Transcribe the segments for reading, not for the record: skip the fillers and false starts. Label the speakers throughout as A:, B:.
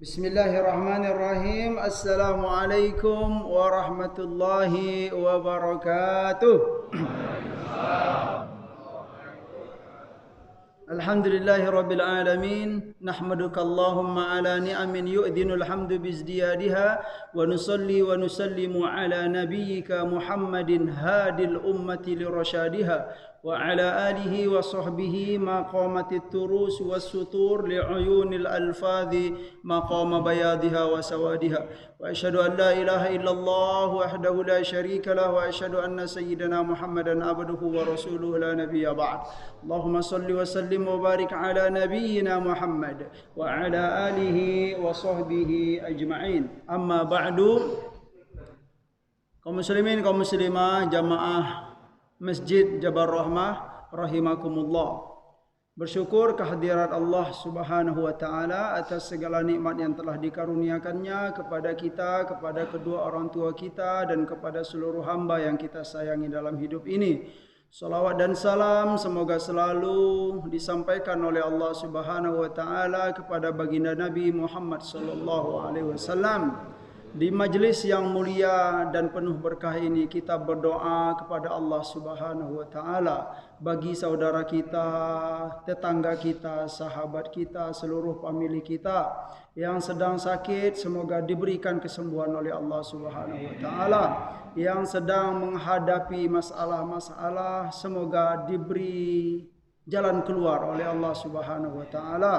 A: Bismillahirrahmanirrahim. Assalamualaikum warahmatullahi wabarakatuh. Alhamdulillahi rabbil alamin. Nahmaduka Allahumma ala ni'amin yu'dhinul hamdu bizdiyadiha. Wa nusalli wa nusallimu ala nabiyyika Muhammadin hadil ummati lirasyadiha. Wa ala alihi wa sahbihi maqamatit turus was sutur li'uyunil alfadhi maqama bayadiha wa sawadiha. Wa asyhadu an la ilaha illallah wahdahu la syarika lah wa asyhadu anna sayyidana Muhammadan abduhu wa rasuluhu la nabiyya ba'd. Allahumma salli wa sallim wa barik ala nabiyyina Muhammad wa ala alihi wa sahbihi ajma'in. Amma ba'du. Kaum muslimin, kaum muslimah, jamaah Masjid Jabal Rahmah rahimakumullah. Bersyukur kehadirat Allah Subhanahu wa taala atas segala nikmat yang telah dikaruniakannya kepada kita, kepada kedua orang tua kita dan kepada seluruh hamba yang kita sayangi dalam hidup ini. Salawat dan salam semoga selalu disampaikan oleh Allah Subhanahu wa taala kepada baginda Nabi Muhammad sallallahu alaihi wasallam. Di majlis yang mulia dan penuh berkah ini kita berdoa kepada Allah Subhanahu wa taala bagi saudara kita, tetangga kita, sahabat kita, seluruh famili kita yang sedang sakit, semoga diberikan kesembuhan oleh Allah Subhanahu wa taala. Yang sedang menghadapi masalah-masalah, semoga diberi jalan keluar oleh Allah Subhanahu wa taala.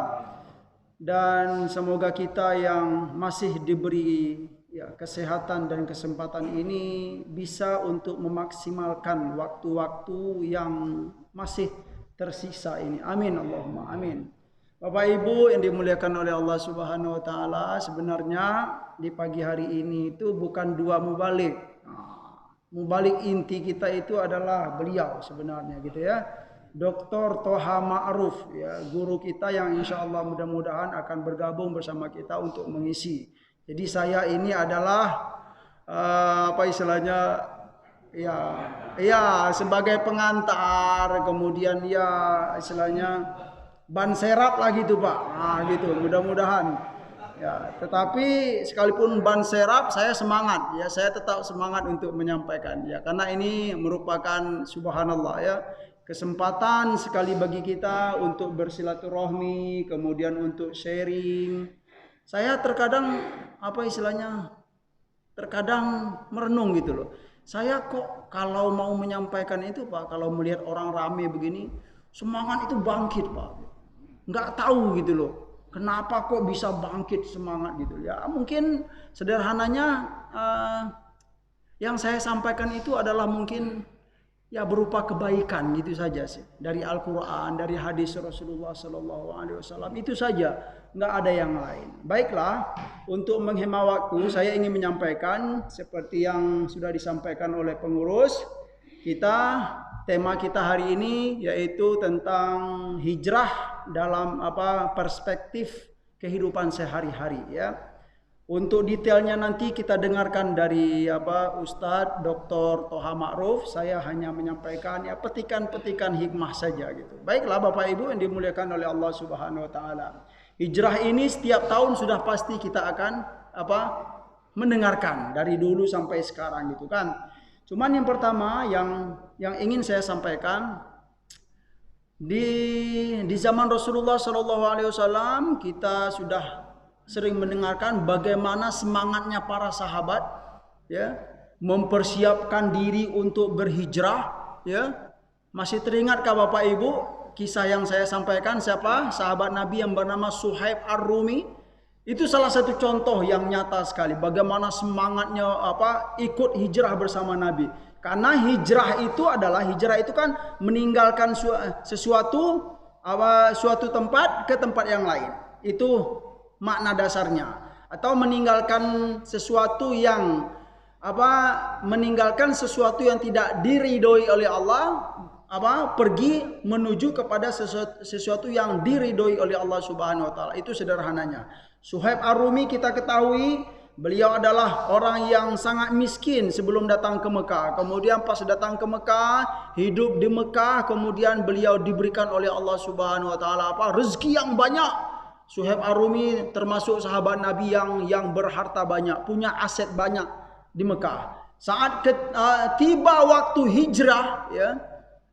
A: Dan semoga kita yang masih diberi kesehatan dan kesempatan ini bisa untuk memaksimalkan waktu-waktu yang masih tersisa ini. Amin Allahumma amin. Bapak Ibu yang dimuliakan oleh Allah Subhanahu wa taala, sebenarnya di pagi hari ini itu bukan dua mubalik. Mubalik inti kita itu adalah beliau sebenarnya gitu ya. Dr. Toha Ma'ruf ya, guru kita yang insyaallah mudah-mudahan akan bergabung bersama kita untuk mengisi. Jadi saya ini adalah apa istilahnya ya sebagai pengantar, kemudian ya istilahnya ban serap lah gitu Pak. Nah gitu, mudah-mudahan ya. Tetapi sekalipun ban serap saya semangat ya, saya tetap semangat untuk menyampaikan ya, karena ini merupakan subhanallah ya, kesempatan sekali bagi kita untuk bersilaturahmi, kemudian untuk sharing. Saya terkadang apa istilahnya, terkadang merenung gitu loh. Saya kok kalau mau menyampaikan itu Pak, kalau melihat orang rame begini, semangat itu bangkit Pak. Nggak tahu gitu loh, kenapa kok bisa bangkit semangat gitu. Ya mungkin sederhananya yang saya sampaikan itu adalah mungkin ya berupa kebaikan gitu saja sih, dari Al-Quran, dari hadis Rasulullah Sallallahu Alaihi Wasallam, itu saja, nggak ada yang lain. Baiklah, untuk menghemat waktu saya ingin menyampaikan seperti yang sudah disampaikan oleh pengurus kita. Tema kita hari ini yaitu tentang hijrah dalam perspektif kehidupan sehari-hari ya. Untuk detailnya nanti kita dengarkan dari Ustadz Dr. Toha Ma'ruf. Saya hanya menyampaikan ya petikan-petikan hikmah saja gitu. Baiklah Bapak Ibu yang dimuliakan oleh Allah Subhanahu wa taala. Hijrah ini setiap tahun sudah pasti kita akan mendengarkan dari dulu sampai sekarang gitu kan. Cuman yang pertama yang ingin saya sampaikan, di zaman Rasulullah Sallallahu Alaihi Wasallam kita sudah sering mendengarkan bagaimana semangatnya para sahabat ya mempersiapkan diri untuk berhijrah ya. Masih teringatkah Bapak Ibu kisah yang saya sampaikan, siapa sahabat Nabi yang bernama Suhaib Ar-Rumi? Itu salah satu contoh yang nyata sekali bagaimana semangatnya ikut hijrah bersama Nabi. Karena hijrah itu kan meninggalkan sesuatu suatu tempat ke tempat yang lain. Itu makna dasarnya. Atau meninggalkan sesuatu yang meninggalkan sesuatu yang tidak diridhoi oleh Allah, pergi menuju kepada sesuatu yang diridhoi oleh Allah Subhanahu wa taala. Itu sederhananya. Suhaib Ar-Rumi kita ketahui beliau adalah orang yang sangat miskin sebelum datang ke Mekah. Kemudian pas datang ke Mekah, hidup di Mekah, kemudian beliau diberikan oleh Allah Subhanahu wa taala rezeki yang banyak. Suhaib Ar-Rumi termasuk sahabat Nabi yang berharta banyak, punya aset banyak di Mekah. Saat tiba waktu hijrah, ya,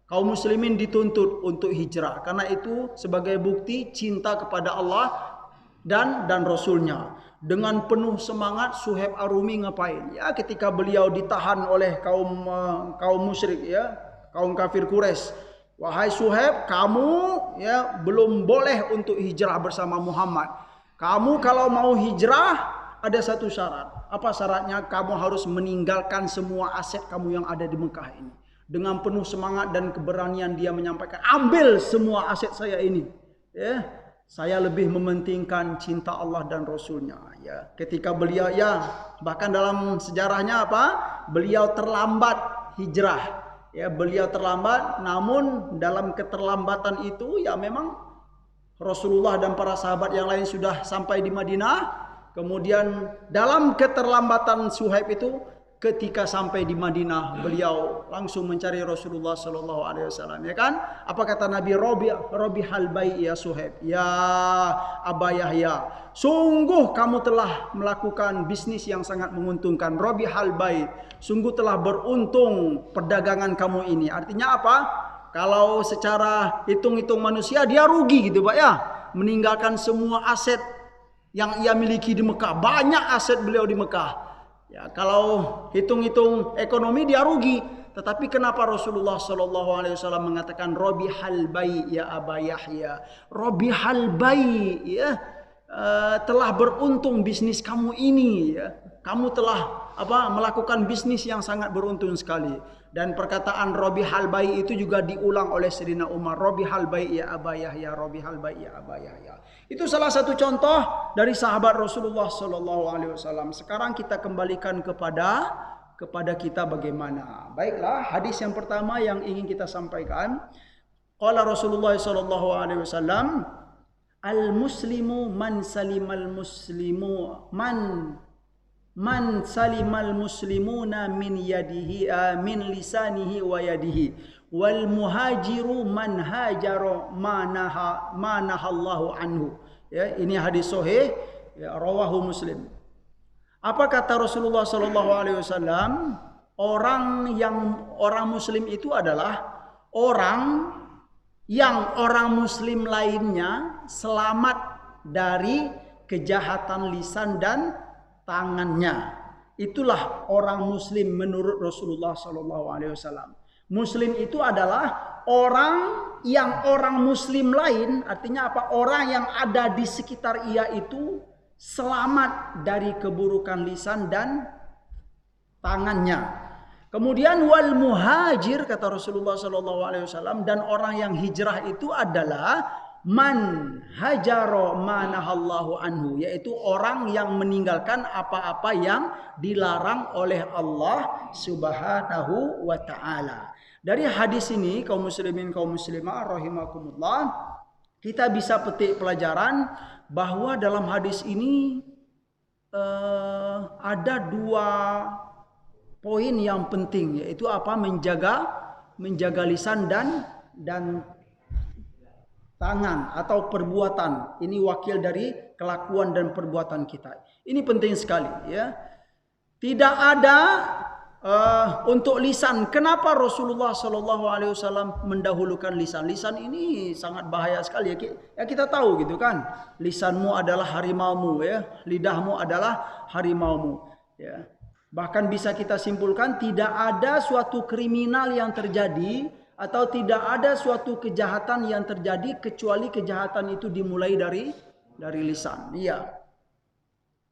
A: kaum muslimin dituntut untuk hijrah. Karena itu sebagai bukti cinta kepada Allah dan Rasulnya. Dengan penuh semangat Suhaib Ar-Rumi ngapain? Ya, ketika beliau ditahan oleh kaum musyrik, ya, kaum kafir Quraisy. Wahai Suhaib, kamu ya belum boleh untuk hijrah bersama Muhammad. Kamu kalau mau hijrah ada satu syarat. Apa syaratnya? Kamu harus meninggalkan semua aset kamu yang ada di Mekah ini. Dengan penuh semangat dan keberanian dia menyampaikan, ambil semua aset saya ini. Ya, saya lebih mementingkan cinta Allah dan Rasulnya. Ya, ketika beliau, ya, bahkan dalam sejarahnya apa? Beliau terlambat hijrah. Ya, beliau terlambat, namun dalam keterlambatan itu ya memang Rasulullah dan para sahabat yang lain sudah sampai di Madinah. Kemudian dalam keterlambatan Suhaib itu, ketika sampai di Madinah, beliau langsung mencari Rasulullah sallallahu alaihi wasallam, ya kan? Apa kata Nabi? Robi halbai ya Suhaib, ya Aba Yahya, sungguh kamu telah melakukan bisnis yang sangat menguntungkan. Robi halbai, sungguh telah beruntung perdagangan kamu ini. Artinya apa? Kalau secara hitung-hitung manusia dia rugi gitu Pak ya, meninggalkan semua aset yang ia miliki di Mekah. Banyak aset beliau di Mekah. Ya, kalau hitung-hitung ekonomi dia rugi. Tetapi kenapa Rasulullah sallallahu alaihi wasallam mengatakan Robi halbai ya Aba Yahya? Robi halbai, ya, telah beruntung bisnis kamu ini, ya. Kamu telah melakukan bisnis yang sangat beruntung sekali. Dan perkataan Robi halbai itu juga diulang oleh Sayyidina Umar. Robi halbai ya Aba Yahya, Robi halbai ya Aba Yahya. Itu salah satu contoh dari sahabat Rasulullah sallallahu alaihi wasallam. Sekarang kita kembalikan kepada kita bagaimana. Baiklah, hadis yang pertama yang ingin kita sampaikan. Qala Rasulullah sallallahu alaihi wasallam, al-muslimu man salimal muslimu man salimal muslimuna min yadihi min lisanihi wa yadihi wal muhajiru man hajara manahallahu anhu. Ya, ini hadis sahih, ya, rawahu Muslim. Apa kata Rasulullah sallallahu alaihi wasallam? Orang muslim itu adalah orang yang orang muslim lainnya selamat dari kejahatan lisan dan tangannya. Itulah orang muslim menurut Rasulullah sallallahu alaihi wasallam. Muslim itu adalah orang muslim lain, artinya apa? Orang yang ada di sekitar ia itu selamat dari keburukan lisan dan tangannya. Kemudian wal muhajir, kata Rasulullah sallallahu alaihi wasallam, dan orang yang hijrah itu adalah man hajaro manahallahu anhu, yaitu orang yang meninggalkan apa-apa yang dilarang oleh Allah Subhanahu wa taala. Dari hadis ini kaum muslimin kaum muslimah rahimakumullah, kita bisa petik pelajaran bahwa dalam hadis ini ada dua poin yang penting, yaitu apa? Menjaga lisan dan tangan atau perbuatan. Ini wakil dari kelakuan dan perbuatan kita. Ini penting sekali, ya. Tidak ada untuk lisan. Kenapa Rasulullah sallallahu alaihi wasallam mendahulukan lisan? Lisan ini sangat bahaya sekali, ya. Kita tahu gitu kan. Lisanmu adalah harimaumu, ya. Lidahmu adalah harimaumu, ya. Bahkan bisa kita simpulkan tidak ada suatu kriminal yang terjadi atau tidak ada suatu kejahatan yang terjadi kecuali kejahatan itu dimulai dari lisan. Iya.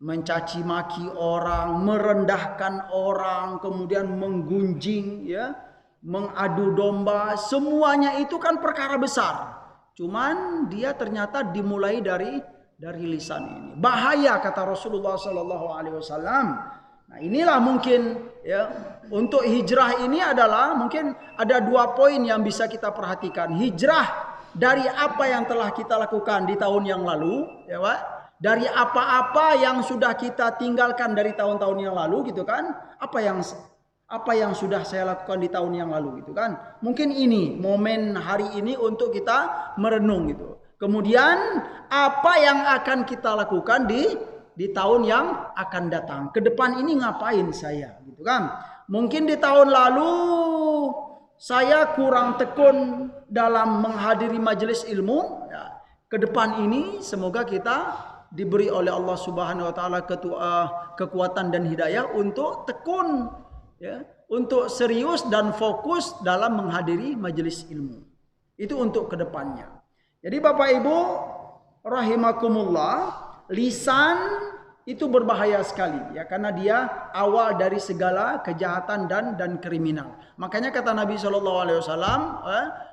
A: Mencaci maki orang, merendahkan orang, kemudian menggunjing, ya, mengadu domba, semuanya itu kan perkara besar. Cuman dia ternyata dimulai dari lisan ini. Bahaya, kata Rasulullah sallallahu alaihi wasallam. Nah, inilah mungkin, ya, untuk hijrah ini adalah mungkin ada dua poin yang bisa kita perhatikan. Hijrah dari apa yang telah kita lakukan di tahun yang lalu, ya Pak. Dari apa-apa yang sudah kita tinggalkan dari tahun-tahun yang lalu gitu kan. Apa yang sudah saya lakukan di tahun yang lalu gitu kan. Mungkin ini momen hari ini untuk kita merenung gitu. Kemudian apa yang akan kita lakukan di tahun yang akan datang? Ke depan ini ngapain saya, gitu kan? Mungkin di tahun lalu saya kurang tekun dalam menghadiri majelis ilmu. Ya, ke depan ini semoga kita diberi oleh Allah Subhanahu wa taala kekuatan dan hidayah untuk tekun, ya, untuk serius dan fokus dalam menghadiri majelis ilmu. Itu untuk kedepannya. Jadi Bapak Ibu rahimakumullah, lisan itu berbahaya sekali, ya, karena dia awal dari segala kejahatan dan kriminal. Makanya kata Nabi SAW,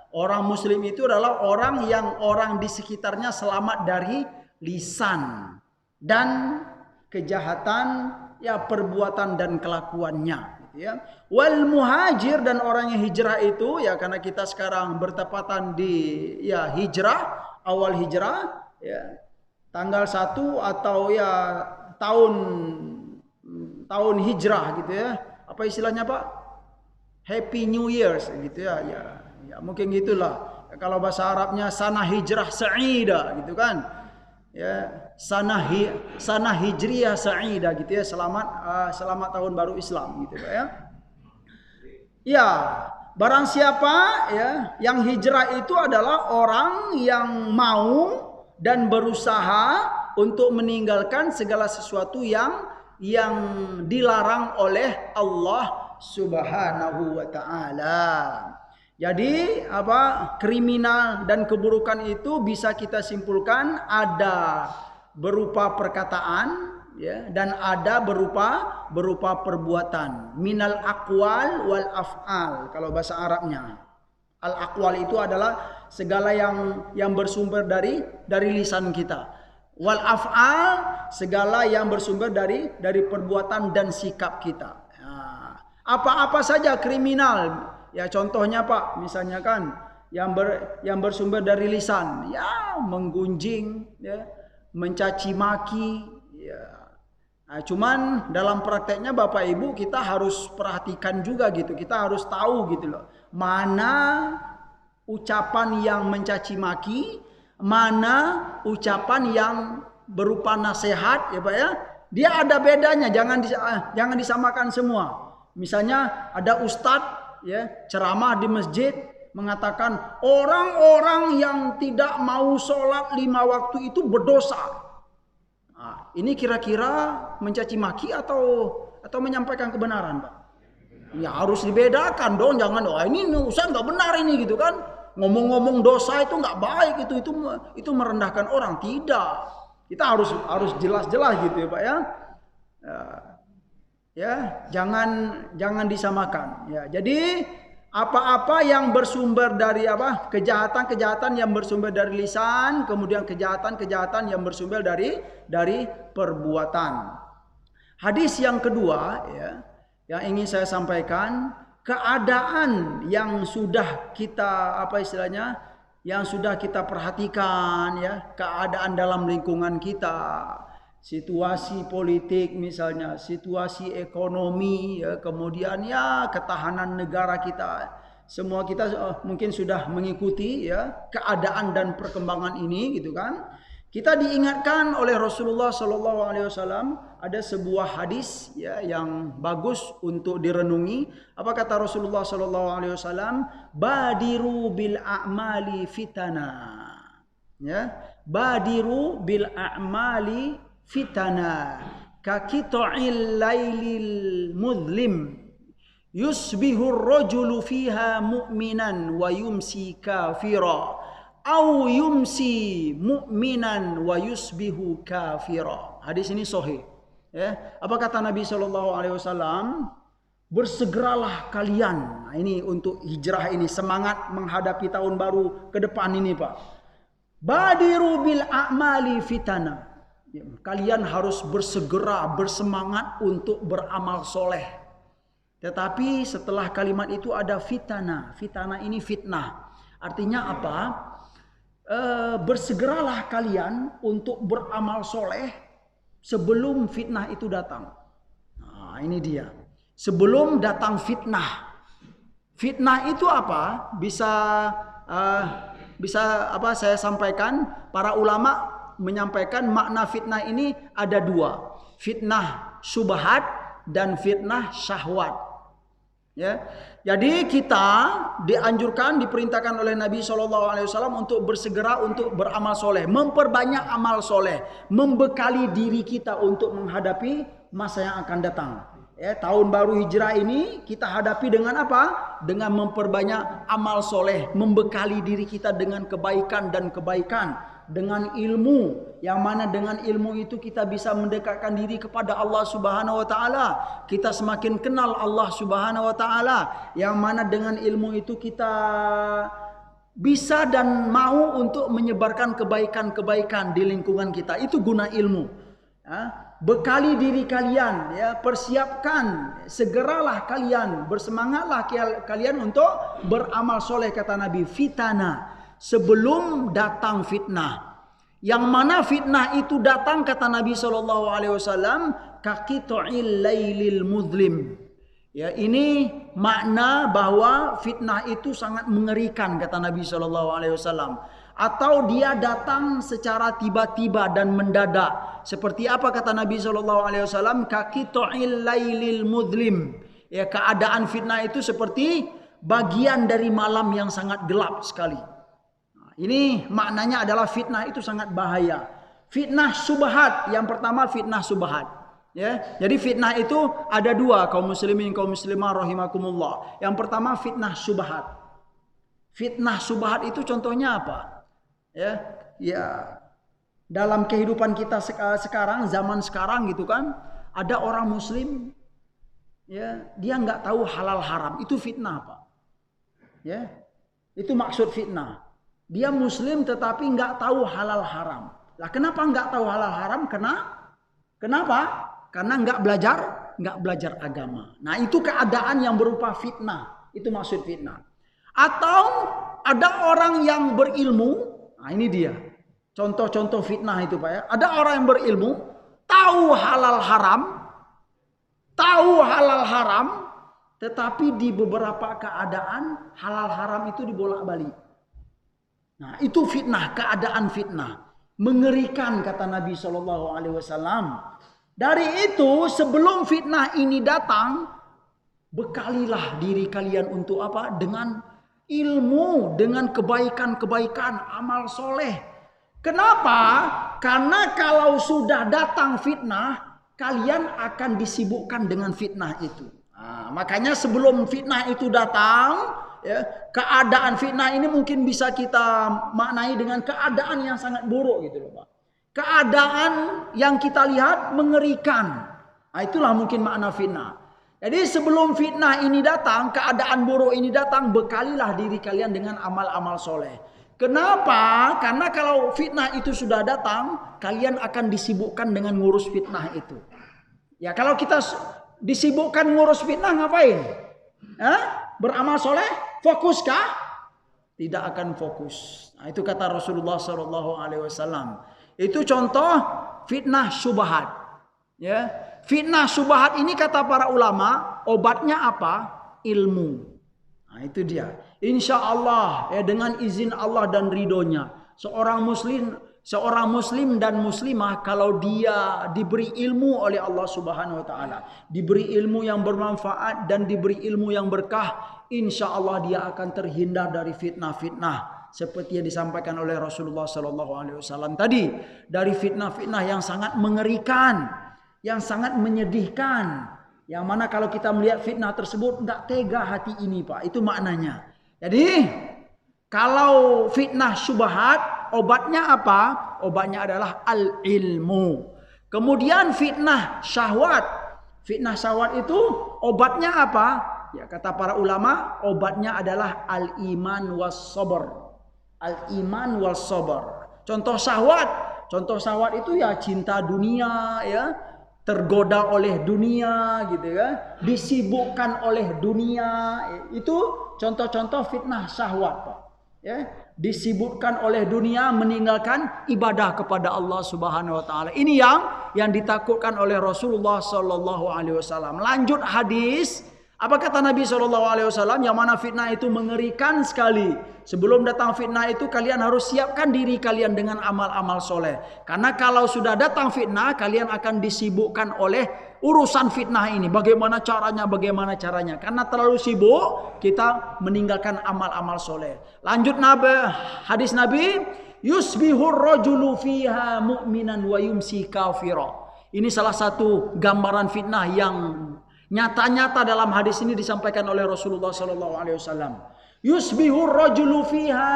A: orang Muslim itu adalah orang yang orang di sekitarnya selamat dari lisan dan kejahatan, ya, perbuatan dan kelakuannya. Ya. Wal muhajir, dan orang yang hijrah itu, ya, karena kita sekarang bertepatan di, ya, hijrah, awal hijrah, ya, tanggal 1 atau, ya, tahun hijrah gitu, ya. Apa istilahnya Pak? Happy New Years gitu, ya. Ya mungkin gitulah. Kalau bahasa Arabnya sana hijrah sa'ida gitu kan. Ya, sana hijriyah sa'ida gitu, ya. Selamat tahun baru Islam gitu, Pak, ya. Ya, barang siapa, ya, yang hijrah itu adalah orang yang mau dan berusaha untuk meninggalkan segala sesuatu yang dilarang oleh Allah Subhanahu wa taala. Jadi kriminal dan keburukan itu bisa kita simpulkan ada berupa perkataan, ya, dan ada berupa perbuatan. Minal aqwal wal af'al kalau bahasa Arabnya. Al aqwal itu adalah segala yang bersumber dari lisan kita. Wal af'al segala yang bersumber dari perbuatan dan sikap kita. Apa-apa saja kriminal, ya, contohnya Pak, misalnya kan yang bersumber dari lisan, ya, menggunjing, ya, mencaci maki, ya. Nah, cuman dalam prakteknya Bapak Ibu kita harus perhatikan juga gitu. Kita harus tahu gitu loh. Mana ucapan yang mencaci maki, mana ucapan yang berupa nasihat, ya Pak, ya. Dia ada bedanya, jangan disamakan semua. Misalnya ada ustadz, ya, ceramah di masjid mengatakan orang-orang yang tidak mau sholat 5 waktu itu berdosa. Nah, ini kira-kira mencaci maki atau menyampaikan kebenaran, Pak? Ya harus dibedakan dong, jangan ini ustadz nggak benar ini gitu kan. Ngomong-ngomong dosa itu nggak baik, itu merendahkan orang. Tidak, kita harus jelas-jelas gitu, ya Pak, ya. Ya, jangan disamakan, ya. Jadi apa-apa yang bersumber dari kejahatan yang bersumber dari lisan, kemudian kejahatan yang bersumber dari perbuatan. Hadis yang kedua, ya, yang ingin saya sampaikan, keadaan yang sudah kita yang sudah kita perhatikan, ya, keadaan dalam lingkungan kita. Situasi politik misalnya, situasi ekonomi, ya, kemudian, ya, ketahanan negara kita. Semua kita mungkin sudah mengikuti, ya, keadaan dan perkembangan ini gitu kan. Kita diingatkan oleh Rasulullah SAW, ada sebuah hadis, ya, yang bagus untuk direnungi. Apa kata Rasulullah SAW? Badiru bil a'mali fitana. Ya, badiru bil a'mali fitana kakita'il lailil mudlim yusbihur rajulu fiha mu'minan wa yumsi kafira au yumsi mu'minan wa yusbihu kafira. Hadis ini sahih, ya. Apa kata Nabi SAW? Bersegeralah kalian. Nah, ini untuk hijrah ini, semangat menghadapi tahun baru ke depan ini, Pak. Badiru bil a'mali fitana. Kalian harus bersegera, bersemangat untuk beramal soleh. Tetapi setelah kalimat itu ada fitana. Fitana ini fitnah. Artinya apa? Bersegeralah kalian untuk beramal soleh sebelum fitnah itu datang. Nah, ini dia. Sebelum datang fitnah. Fitnah itu apa? Bisa bisa saya sampaikan, para ulama menyampaikan makna fitnah ini ada dua. Fitnah syubhat dan fitnah syahwat. Ya. Jadi kita dianjurkan, diperintahkan oleh Nabi SAW untuk bersegera untuk beramal soleh, memperbanyak amal soleh, membekali diri kita untuk menghadapi masa yang akan datang. Ya, tahun baru hijrah ini kita hadapi dengan apa? Dengan memperbanyak amal soleh, membekali diri kita dengan kebaikan dan kebaikan, dengan ilmu, yang mana dengan ilmu itu kita bisa mendekatkan diri kepada Allah Subhanahu wa taala. Kita semakin kenal Allah Subhanahu wa taala, yang mana dengan ilmu itu kita bisa dan mau untuk menyebarkan kebaikan-kebaikan di lingkungan kita. Itu guna ilmu. Ya. Bekali diri kalian, ya, persiapkan, segeralah kalian, bersemangatlah kalian untuk beramal soleh, kata Nabi, fitana, sebelum datang fitnah. Yang mana fitnah itu datang, kata Nabi SAW, kaqita'il lailil mudlim. Ya, ini makna bahwa fitnah itu sangat mengerikan, kata Nabi SAW. Atau dia datang secara tiba-tiba dan mendadak. Seperti apa kata Nabi SAW? Kaqita'il lailil mudlim. Ya, keadaan fitnah itu seperti bagian dari malam yang sangat gelap sekali. Nah, ini maknanya adalah fitnah itu sangat bahaya. Fitnah syubhat. Yang pertama fitnah syubhat. Ya, jadi fitnah itu ada dua, kaum muslimin, kaum muslimah rahimakumullah. Yang pertama fitnah syubhat. Fitnah syubhat itu contohnya apa? Ya, dalam kehidupan kita sekarang, zaman sekarang gitu kan, ada orang muslim, ya, dia nggak tahu halal haram. Itu fitnah, Pak. Ya, itu maksud fitnah. Dia muslim tetapi nggak tahu halal haram. Lah kenapa nggak tahu halal haram? Kenapa? Karena nggak belajar agama. Nah, itu keadaan yang berupa fitnah. Itu maksud fitnah. Atau ada orang yang berilmu. Nah, ini dia contoh-contoh fitnah itu, Pak, ya. Ada orang yang berilmu, tahu halal haram, tetapi di beberapa keadaan halal haram itu dibolak-balik. Nah, itu fitnah, keadaan fitnah. Mengerikan, kata Nabi SAW. Dari itu, sebelum fitnah ini datang, bekalilah diri kalian untuk apa? Dengan ilmu, dengan kebaikan-kebaikan, amal soleh. Kenapa? Karena kalau sudah datang fitnah, kalian akan disibukkan dengan fitnah itu. Nah, makanya sebelum fitnah itu datang, ya, keadaan fitnah ini mungkin bisa kita maknai dengan keadaan yang sangat buruk gitu loh, Pak. Keadaan yang kita lihat mengerikan. Nah, itulah mungkin makna fitnah. Jadi sebelum fitnah ini datang, keadaan buruk ini datang, bekalilah diri kalian dengan amal-amal soleh. Kenapa? Karena kalau fitnah itu sudah datang, kalian akan disibukkan dengan ngurus fitnah itu. Ya, kalau kita disibukkan ngurus fitnah, ngapain? Beramal soleh? Fokuskah? Tidak akan fokus. Nah, itu kata Rasulullah SAW. Itu contoh fitnah syubhat. Ya. Fitnah syubhat ini kata para ulama, obatnya apa? Ilmu. Nah, itu dia. Insya Allah, ya, dengan izin Allah dan ridhonya, seorang muslim dan muslimah kalau dia diberi ilmu oleh Allah Subhanahu wa taala, diberi ilmu yang bermanfaat dan diberi ilmu yang berkah, insya Allah dia akan terhindar dari fitnah-fitnah seperti yang disampaikan oleh Rasulullah SAW tadi, dari fitnah-fitnah yang sangat mengerikan, yang sangat menyedihkan, yang mana kalau kita melihat fitnah tersebut nggak tega hati ini, Pak. Itu maknanya. Jadi kalau fitnah syubhat, obatnya apa? Obatnya adalah al-ilmu. Kemudian fitnah syahwat. Fitnah syahwat itu obatnya apa? Ya, kata para ulama, obatnya adalah al-iman was sabr. Al-iman was sabr. Contoh syahwat itu ya cinta dunia, ya, tergoda oleh dunia gitu ya, disibukkan oleh dunia. Itu contoh-contoh fitnah syahwat, Pak. Ya, disibukkan oleh dunia, meninggalkan ibadah kepada Allah Subhanahu wa taala. Ini yang ditakutkan oleh Rasulullah sallallahu alaihi wasallam. Lanjut hadis Apa kata Nabi SAW? Yang mana fitnah itu mengerikan sekali. Sebelum datang fitnah itu kalian harus siapkan diri kalian dengan amal-amal soleh. Karena kalau sudah datang fitnah, kalian akan disibukkan oleh urusan fitnah ini. Bagaimana caranya. Karena terlalu sibuk, kita meninggalkan amal-amal soleh. Lanjut hadis Nabi. Yusbihur rajulu fiha mu'minan wa yumsi kafira. Ini salah satu gambaran fitnah yang nyata-nyata dalam hadis ini disampaikan oleh Rasulullah SAW. Yusbihur rajulu fiha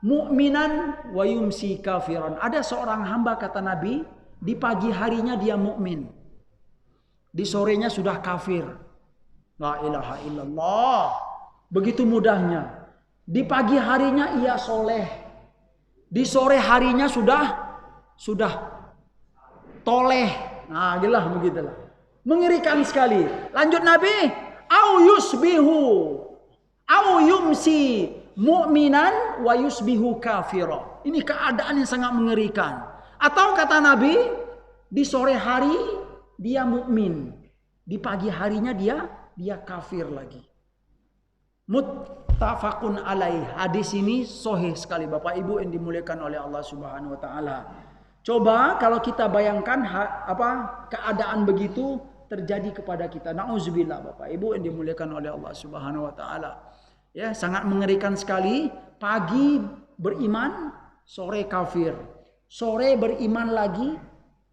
A: mu'minan wa yumsi kafiran. Ada seorang hamba kata Nabi, di pagi harinya dia mukmin, di sorenya sudah kafir. La ilaha illallah. Begitu mudahnya. Di pagi harinya ia soleh, di sore harinya sudah toleh. Nah, jelas begitulah. Mengerikan sekali. Lanjut Nabi, au yusbihu au yumsi mu'minan wa yusbihu kafira. Ini keadaan yang sangat mengerikan. Atau kata Nabi, di sore hari dia mukmin, di pagi harinya dia kafir lagi. Muttafaqun alaih. Hadis ini sahih sekali Bapak Ibu yang dimuliakan oleh Allah Subhanahu wa taala. Coba kalau kita bayangkan keadaan begitu terjadi kepada kita. Nauzubillah Bapak Ibu yang dimuliakan oleh Allah Subhanahu wa taala. Ya, sangat mengerikan sekali. Pagi beriman, sore kafir. Sore beriman lagi,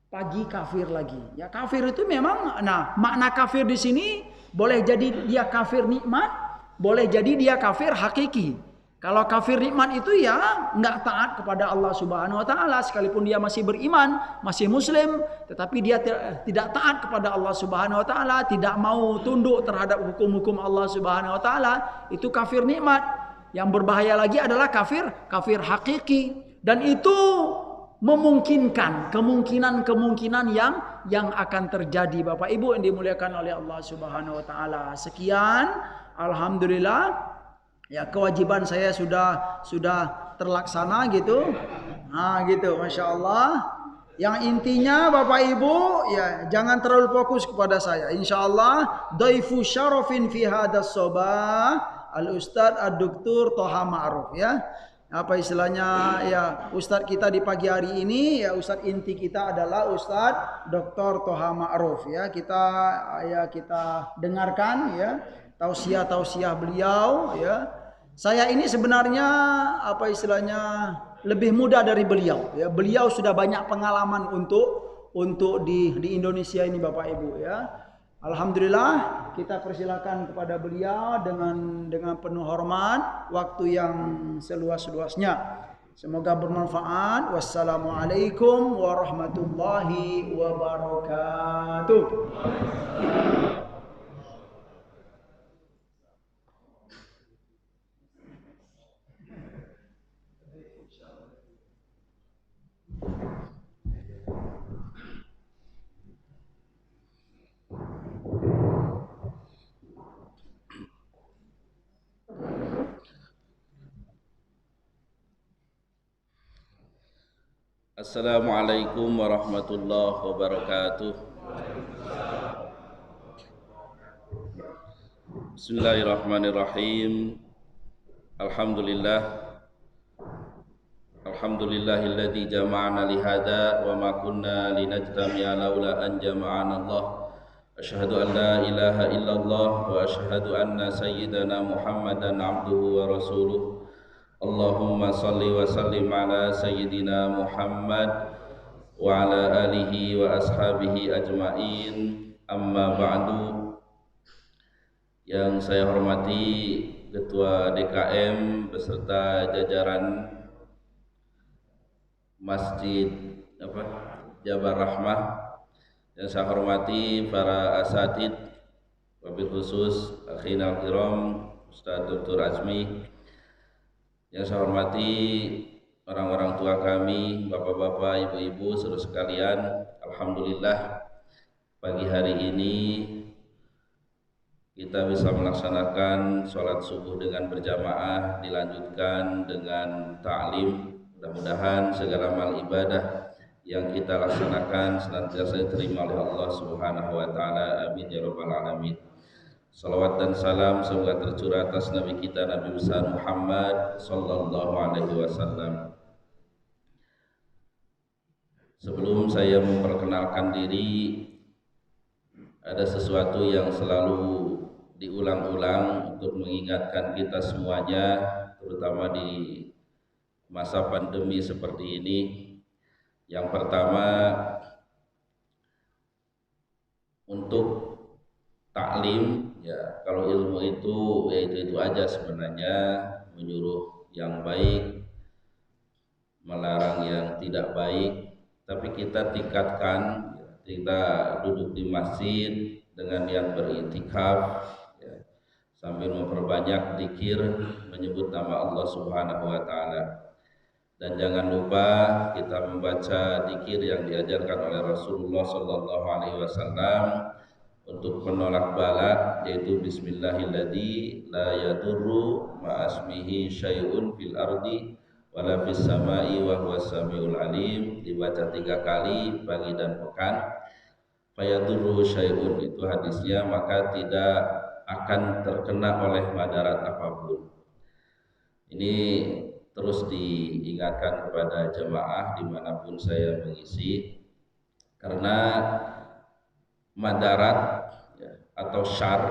A: pagi kafir lagi. Ya, kafir itu memang makna kafir di sini boleh jadi dia kafir nikmat, boleh jadi dia kafir hakiki. Kalau kafir nikmat itu ya enggak taat kepada Allah Subhanahu wa taala, sekalipun dia masih beriman, masih muslim, tetapi dia tidak taat kepada Allah Subhanahu wa taala, tidak mau tunduk terhadap hukum-hukum Allah Subhanahu wa taala, itu kafir nikmat. Yang berbahaya lagi adalah kafir hakiki, dan itu memungkinkan kemungkinan yang akan terjadi Bapak Ibu yang dimuliakan oleh Allah Subhanahu wa taala. Sekian, alhamdulillah. Ya, kewajiban saya sudah terlaksana gitu. Nah, gitu, Masya Allah. Yang intinya Bapak Ibu, ya jangan terlalu fokus kepada saya. Insya Allah, daifu syarafin fi hadas sobah al-Ustadz ad-Doktur Toha Ma'ruf, ya. Apa istilahnya, ya Ustadz kita di pagi hari ini, ya Ustadz inti kita adalah Ustadz Dr. Toha Ma'ruf, ya. Kita dengarkan, ya, tausiah beliau, ya. Saya ini sebenarnya apa istilahnya lebih muda dari beliau, ya. Beliau sudah banyak pengalaman untuk di Indonesia ini Bapak Ibu, ya. Alhamdulillah, kita persilakan kepada beliau dengan penuh hormat, waktu yang seluas-luasnya. Semoga bermanfaat. Wassalamualaikum warahmatullahi wabarakatuh.
B: Assalamualaikum warahmatullahi wabarakatuh. Bismillahirrahmanirrahim. Alhamdulillahilladzi jama'ana lihada wa ma kunna linajtami'a laula an jama'ana Allah. Asyhadu an la ilaha illallah wa asyhadu anna sayyidana Muhammadan abduhu wa rasuluh. Allahumma salli wa sallim ala sayyidina Muhammad wa ala alihi wa ashabihi ajma'in. Amma ba'du. Yang saya hormati Ketua DKM beserta jajaran Masjid Jabar Rahmah. Yang saya hormati para asatid, wabil khusus akhina al-kiram Ustaz Dr. Azmi. Yang saya hormati orang-orang tua kami, bapak-bapak, ibu-ibu, saudara sekalian. Alhamdulillah, pagi hari ini kita bisa melaksanakan sholat subuh dengan berjamaah, dilanjutkan dengan ta'lim. Mudah-mudahan segala amal ibadah yang kita laksanakan senantiasa diterima oleh Allah Subhanahu wa taala. Amin ya rabbal alamin. Salawat dan salam semoga tercurah atas Nabi kita Nabi besar Muhammad sallallahu alaihi wasallam. Sebelum saya memperkenalkan diri, ada sesuatu yang selalu diulang-ulang untuk mengingatkan kita semuanya, terutama di masa pandemi seperti ini. Yang pertama, untuk taklim, ya kalau ilmu itu ya itu aja sebenarnya, menyuruh yang baik, melarang yang tidak baik, tapi kita tingkatkan, kita duduk di masjid dengan niat beriktikaf, ya, sambil memperbanyak zikir menyebut nama Allah Subhanahu wa taala. Dan jangan lupa kita membaca zikir yang diajarkan oleh Rasulullah sallallahu alaihi wasallam untuk menolak bala, yaitu bismillahilladzi la yadurru ma'asmihi syai'un fil ardi wala fis samai wa huwas samiul alim, dibaca 3 kali pagi dan pekan. Fayadurru syai'un, itu hadisnya, maka tidak akan terkena oleh madarat apapun. Ini terus diingatkan kepada jemaah dimanapun saya mengisi, karena madarat ya, atau syar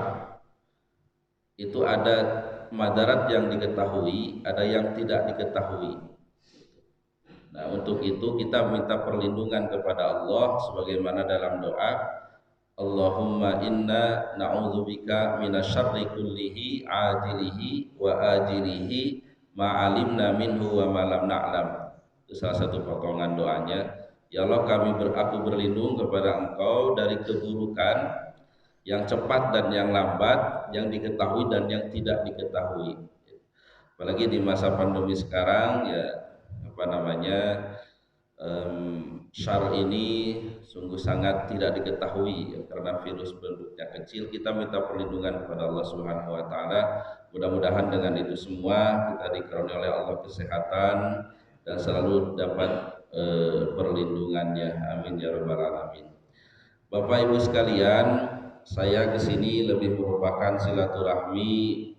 B: itu ada madarat yang diketahui, ada yang tidak diketahui. Nah, untuk itu kita minta perlindungan kepada Allah sebagaimana dalam doa, Allahumma inna na'udzubika minasyarri kullihi ajilihi wa ajilihi ma'alimna minhu wa ma'lam na'lam. Itu salah satu potongan doanya. Ya Allah, aku berlindung kepada Engkau dari keburukan yang cepat dan yang lambat, yang diketahui dan yang tidak diketahui. Apalagi di masa pandemi sekarang, ya syar ini sungguh sangat tidak diketahui, ya, karena virus bentuknya kecil. Kita minta perlindungan kepada Allah Subhanahu wa taala. Mudah-mudahan dengan itu semua kita dikaruniai oleh Allah kesehatan dan selalu dapat perlindungannya. Amin ya rabbal alamin. Bapak Ibu sekalian, saya kesini lebih merupakan silaturahmi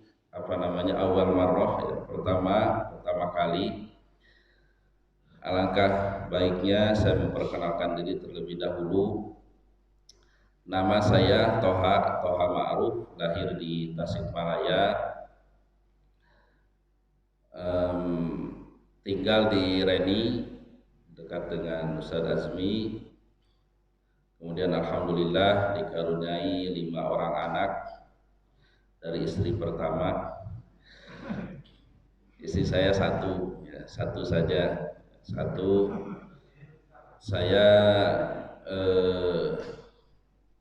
B: awal marrah, ya, pertama kali. Alangkah baiknya saya memperkenalkan diri terlebih dahulu. Nama saya Toha Ma'ruf, lahir di Tasikmalaya, tinggal di Reni dekat dengan Ustadz Azmi. Kemudian alhamdulillah dikaruniai 5 orang anak dari istri pertama. Istri saya satu, ya, satu saja. Saya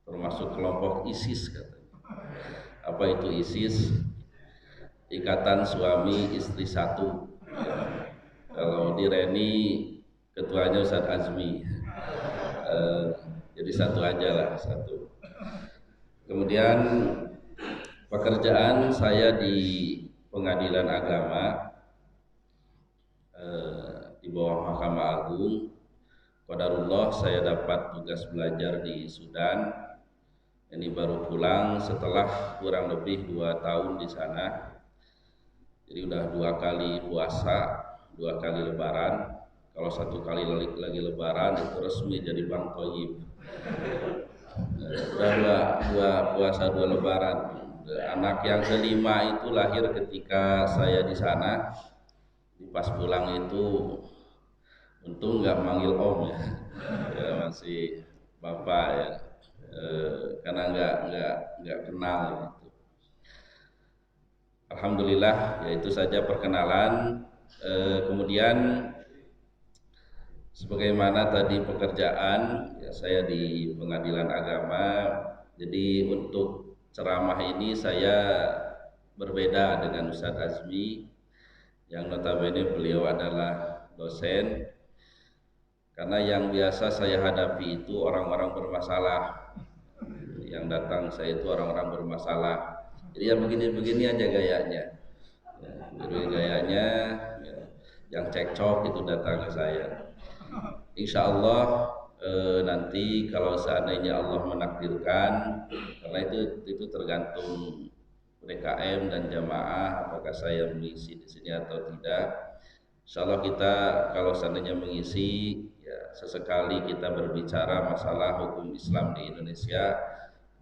B: termasuk kelompok ISIS katanya. Apa itu ISIS? Ikatan Suami Istri Satu. Ya. Kalau di Reni ketuanya Ustadz Azmi. Jadi satu aja lah, satu. Kemudian pekerjaan saya di pengadilan agama di bawah Mahkamah Agung. Qadarullah saya dapat tugas belajar di Sudan. Ini baru pulang setelah kurang lebih 2 tahun di sana. Jadi udah 2 kali puasa, 2 kali lebaran. Kalau 1 kali lagi lebaran itu resmi jadi Bang Toyib. Udah dua puasa 2 lebaran. Anak yang kelima itu lahir ketika saya di sana. Pas pulang itu untung nggak manggil om, ya, ya masih bapak, ya, karena nggak kenal gitu. Alhamdulillah, ya itu saja perkenalan. Kemudian sebagaimana tadi pekerjaan, ya saya di pengadilan agama. Jadi untuk ceramah ini saya berbeda dengan Ustadz Azmi, yang notabene beliau adalah dosen. Karena yang biasa saya hadapi itu orang-orang bermasalah. Yang datang saya itu orang-orang bermasalah. Jadi ya begini-begini aja gayanya. Ya, gayanya ya, yang cekcok itu datang ke saya. Insya Allah nanti kalau seandainya Allah menakdirkan, Karena itu tergantung DKM dan jamaah apakah saya mengisi di sini atau tidak. Insya Allah kita kalau seandainya mengisi, ya sesekali kita berbicara masalah hukum Islam di Indonesia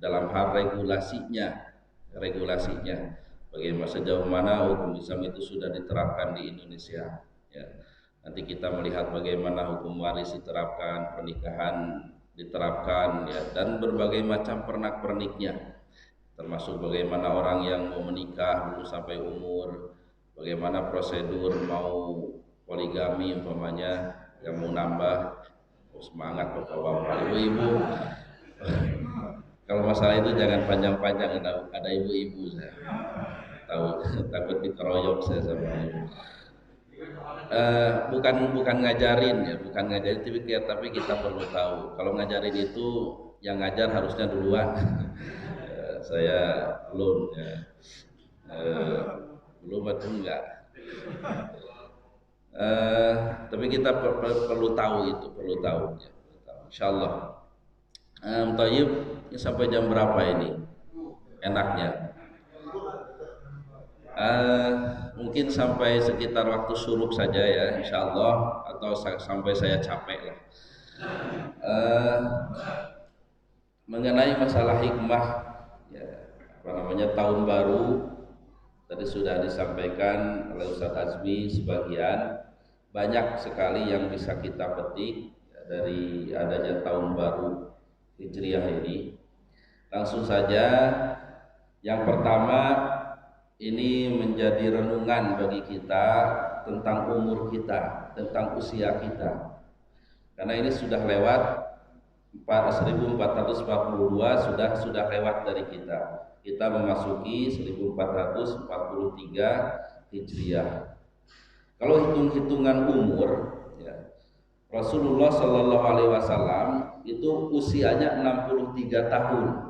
B: dalam hal regulasinya, bagaimana sejauh mana hukum Islam itu sudah diterapkan di Indonesia. Ya. Nanti kita melihat bagaimana hukum waris diterapkan, pernikahan diterapkan, ya, dan berbagai macam pernak-perniknya, termasuk bagaimana orang yang mau menikah belum sampai umur, bagaimana prosedur mau poligami umpamanya, yang mau nambah. Semangat bapak-bapak, ibu-ibu. Kalau masalah itu jangan panjang-panjang, ada ibu-ibu saya tahu, takut dikeroyok saya sama ibu. Bukan ngajarin ya, bukan ngajarin, tapi kita perlu tahu. Kalau ngajarin itu yang ngajar harusnya duluan. Saya belum ya. Belum atau enggak. Tapi kita perlu tahu itu, perlu tahu ya. Insyaallah. Thayyib, sampai jam berapa ini? Enaknya. Mungkin sampai sekitar waktu syuruk saja ya, insyaallah, atau sampai saya capek lah. Mengenai masalah hikmah, ya, tahun baru, tadi sudah disampaikan oleh Ustaz Azmi sebagian. Banyak sekali yang bisa kita petik dari adanya tahun baru Hijriah ini. Langsung saja, yang pertama, ini menjadi renungan bagi kita tentang umur kita, tentang usia kita. Karena ini sudah lewat 1442, sudah lewat dari kita. Kita memasuki 1443 Hijriah. Kalau hitung-hitungan umur, ya, Rasulullah Shallallahu Alaihi Wasallam itu usianya 63 tahun.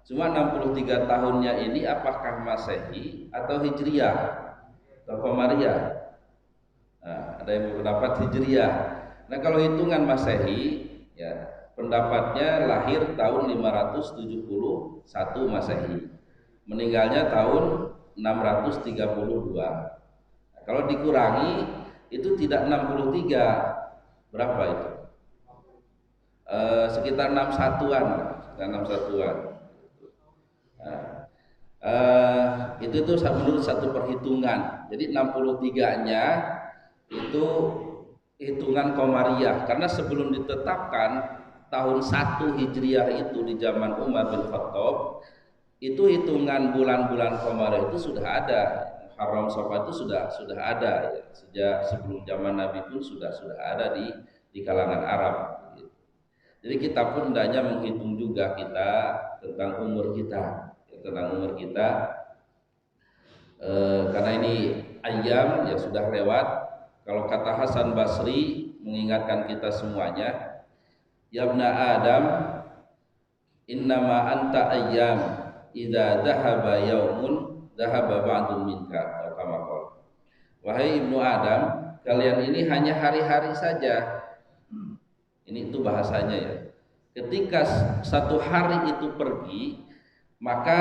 B: Cuma 63 tahunnya ini apakah Masehi atau Hijriah atau Qamariyah? Ada yang berpendapat Hijriah. Nah, kalau hitungan Masehi, ya, pendapatnya lahir tahun 571 Masehi, meninggalnya tahun 632. Nah, kalau dikurangi itu tidak 63, berapa itu? Sekitar 61-an, itu menurut satu perhitungan. Jadi 63-nya itu hitungan Qamariyah, karena sebelum ditetapkan tahun 1 Hijriah itu di zaman Umar bin Khattab, itu hitungan bulan-bulan Qamariyah itu sudah ada. Muharram Safar itu sudah ada ya. Sejak sebelum zaman Nabi pun sudah ada di kalangan Arab. Jadi kita pun hendaknya menghitung juga kita tentang umur kita. Karena ini ayam ya sudah lewat. Kalau kata Hasan Basri mengingatkan kita semuanya, ya ibna Adam, innama anta ayyam, idza dhahaba yaumun dhahaba ba'dun minka, atau kama qala. Wahai ibnu Adam, kalian ini hanya hari-hari saja. Ini itu bahasanya ya. Ketika satu hari itu pergi, maka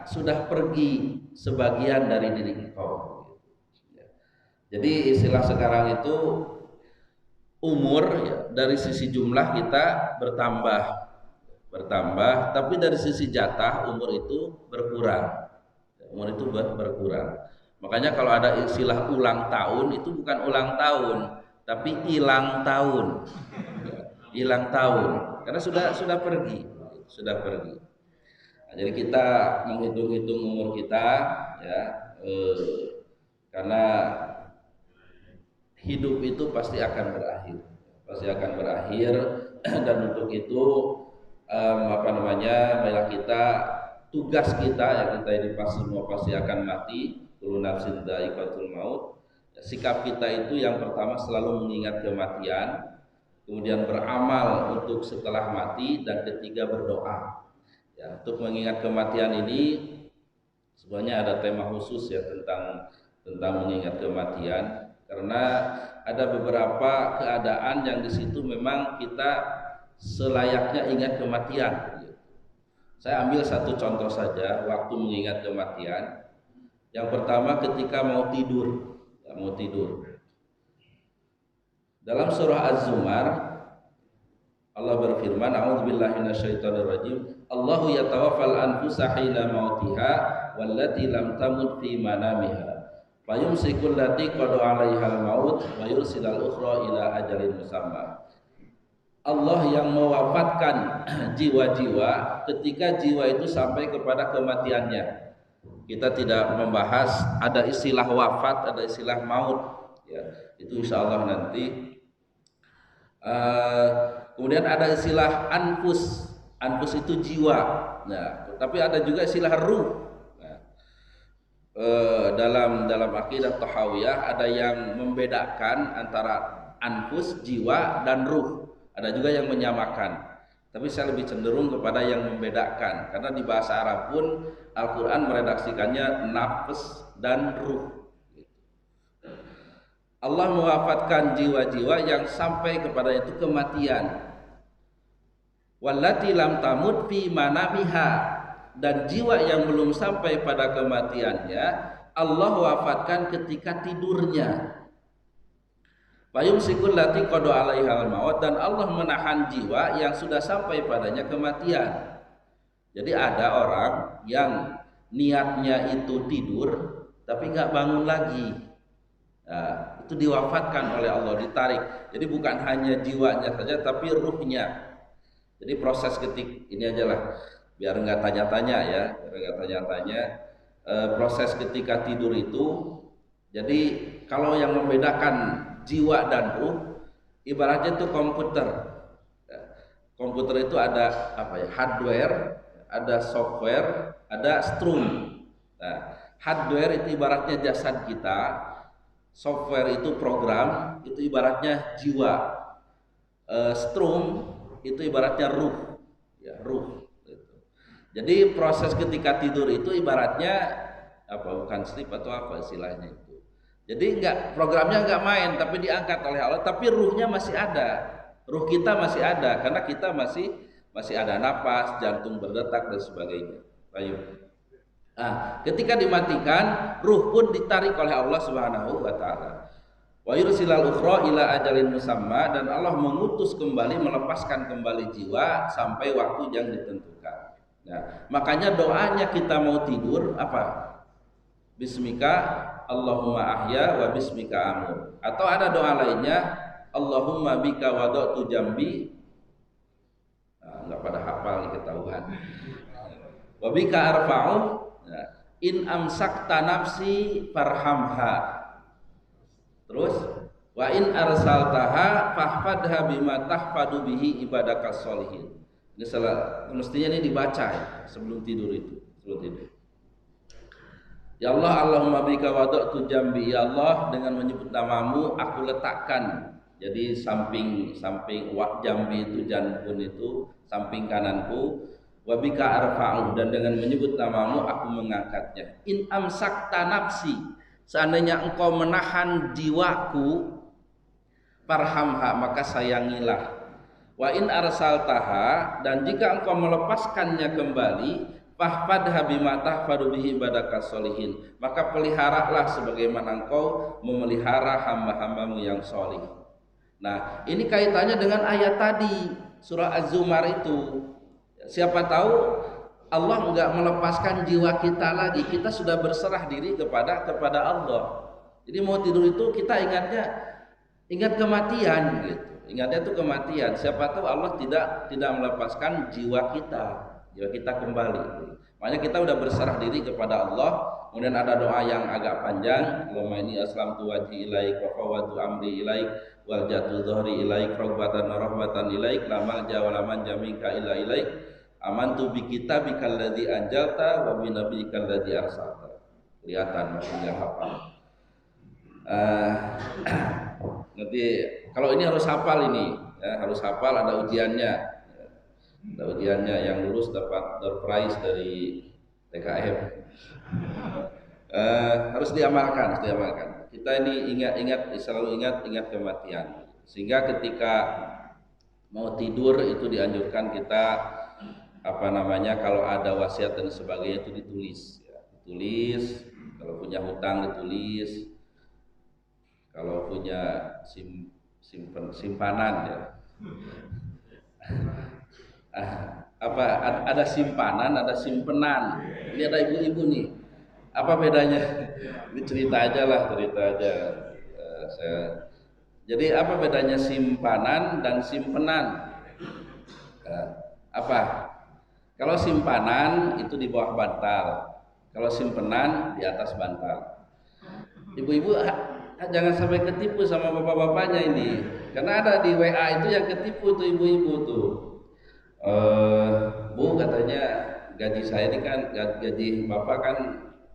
B: sudah pergi sebagian dari diri engkau. Jadi istilah sekarang itu umur ya, dari sisi jumlah kita bertambah, tapi dari sisi jatah umur itu berkurang. Makanya kalau ada istilah ulang tahun, itu bukan ulang tahun, tapi hilang tahun. Karena sudah pergi. Nah, jadi kita menghitung-hitung umur kita ya, karena hidup itu pasti akan berakhir, dan untuk itu marilah kita, tugas kita ya, kita ini pasti akan mati, kullu nafsin dha'iqatul maut. Sikap kita itu yang pertama selalu mengingat kematian, kemudian beramal untuk setelah mati, dan ketiga berdoa. Ya, untuk mengingat kematian ini sebenarnya ada tema khusus ya tentang mengingat kematian, karena ada beberapa keadaan yang di situ memang kita selayaknya ingat kematian. Saya ambil satu contoh saja waktu mengingat kematian. Yang pertama ketika mau tidur, mau tidur. Dalam surah Az-Zumar Allah berfirman, a'udzubillahi minasyaitonirrajim, Allahu yatawaffal anfusa hina mautiha wallati lam tamut fi manamiha fayumsikul lati qada 'alaihal maut wa yursilal ukhra ila ajalin musamma. Allah yang mewafatkan jiwa-jiwa ketika jiwa itu sampai kepada kematiannya. Kita tidak membahas ada istilah wafat, ada istilah maut, ya. Itu insyaallah nanti. Kemudian ada istilah anfus. Anfus itu jiwa. Nah, tapi ada juga istilah ruh. Nah, dalam akidah Tahawiyah ada yang membedakan antara anfus, jiwa, dan ruh. Ada juga yang menyamakan. Tapi saya lebih cenderung kepada yang membedakan, karena di bahasa Arab pun Al-Quran meredaksikannya nafs dan ruh. Allah mewafatkan jiwa-jiwa yang sampai kepada itu kematian. Wallati lam tamut fi manamiha, dan jiwa yang belum sampai pada kematiannya Allah wafatkan ketika tidurnya. Fayumsikul lati qada 'alaihal maut, dan Allah menahan jiwa yang sudah sampai padanya kematian. Jadi ada orang yang niatnya itu tidur tapi nggak bangun lagi. Nah, itu diwafatkan oleh Allah, ditarik. Jadi bukan hanya jiwanya saja tapi ruhnya. Jadi proses ini aja lah, biar nggak tanya-tanya ya, proses ketika tidur itu. Jadi kalau yang membedakan jiwa dan ruh, ibaratnya itu komputer. Komputer itu ada hardware, ada software, ada strum. Nah, hardware itu ibaratnya jasad kita, software itu program, itu ibaratnya jiwa. Strum itu ibaratnya ruh, ya, ruh. Jadi proses ketika tidur itu ibaratnya bukan sleep atau apa istilahnya itu. Jadi programnya nggak main, tapi diangkat oleh Allah, tapi ruhnya masih ada, ruh kita masih ada, karena kita masih ada napas, jantung berdetak dan sebagainya. Baik. Nah, ketika dimatikan, ruh pun ditarik oleh Allah Subhanahu wa taala. Wa yursilal ukhra ila ajalin musamma, dan Allah mengutus kembali, melepaskan kembali jiwa sampai waktu yang ditentukan. Nah, makanya doanya kita mau tidur apa? Bismika Allahumma ahya wa bismika amur. Atau ada doa lainnya, Allahumma bika wada'tu jambi. Nah, enggak pada hafal nih ketahuan. Wa bika arfa'u. Nah, in amsakta nafsi farhamha. Terus wa in arsaltaha fahfadha bima tahfadu bihi ibadakas sholihin. Ini mestinya ini dibaca ya, sebelum tidur itu, sebelum tidur. Ya Allah, Allahumma bika wada'tu jambi, ya Allah, dengan menyebut namamu aku letakkan, jadi samping jambi itu, janbun itu samping kananku, wa bika arfa'u, dan dengan menyebut namamu aku mengangkatnya. In amsakta nafsi, seandainya engkau menahan jiwaku, farhamha, maka sayangilah. Wa in arsaltaha, dan jika engkau melepaskannya kembali, fahfadha bima tahfadu bihi ibadakas sholihin, maka peliharalah sebagaimana engkau memelihara hamba-hambamu yang sholih. Nah, ini kaitannya dengan ayat tadi surah Az-Zumar itu. Siapa tahu Allah enggak melepaskan jiwa kita lagi, kita sudah berserah diri kepada Allah. Jadi mau tidur itu kita ingat kematian gitu. Ingatnya itu kematian. Siapa tahu Allah tidak melepaskan jiwa kita kembali. Makanya kita udah berserah diri kepada Allah. Kemudian ada doa yang agak panjang, Allahumma inni aslamtu wajhi ilaik wa fawwadtu amri ilaik wal jatu dhahri ilaik raghbatan wa rahmatan ilaik la malja wa la manja minka illa ilaik amantu bi kitabikal ladzi anjalta wa bi nabiyyikal ladzi arsalta. Kelihatan maksudnya hafal. Nanti kalau ini harus hafal ini, ya, harus hafal, ada ujiannya. Ada ujiannya, yang lulus dapat door prize dari TKM. Harus diamalkan. Kita ini selalu ingat kematian. Sehingga ketika mau tidur itu dianjurkan kita kalau ada wasiat dan sebagainya itu ditulis ya. Ditulis, kalau punya hutang ditulis, kalau punya simpanan ya. Ada simpanan, ada simpenan. Ini ada ibu-ibu nih. Apa bedanya? Ini cerita aja. Jadi apa bedanya simpanan dan simpenan? Apa? Kalau simpanan itu di bawah bantal, kalau simpenan di atas bantal. Ibu-ibu jangan sampai ketipu sama bapak-bapaknya ini, karena ada di WA itu yang ketipu tuh ibu-ibu tuh. Bu, katanya gaji saya ini kan, gaji bapak kan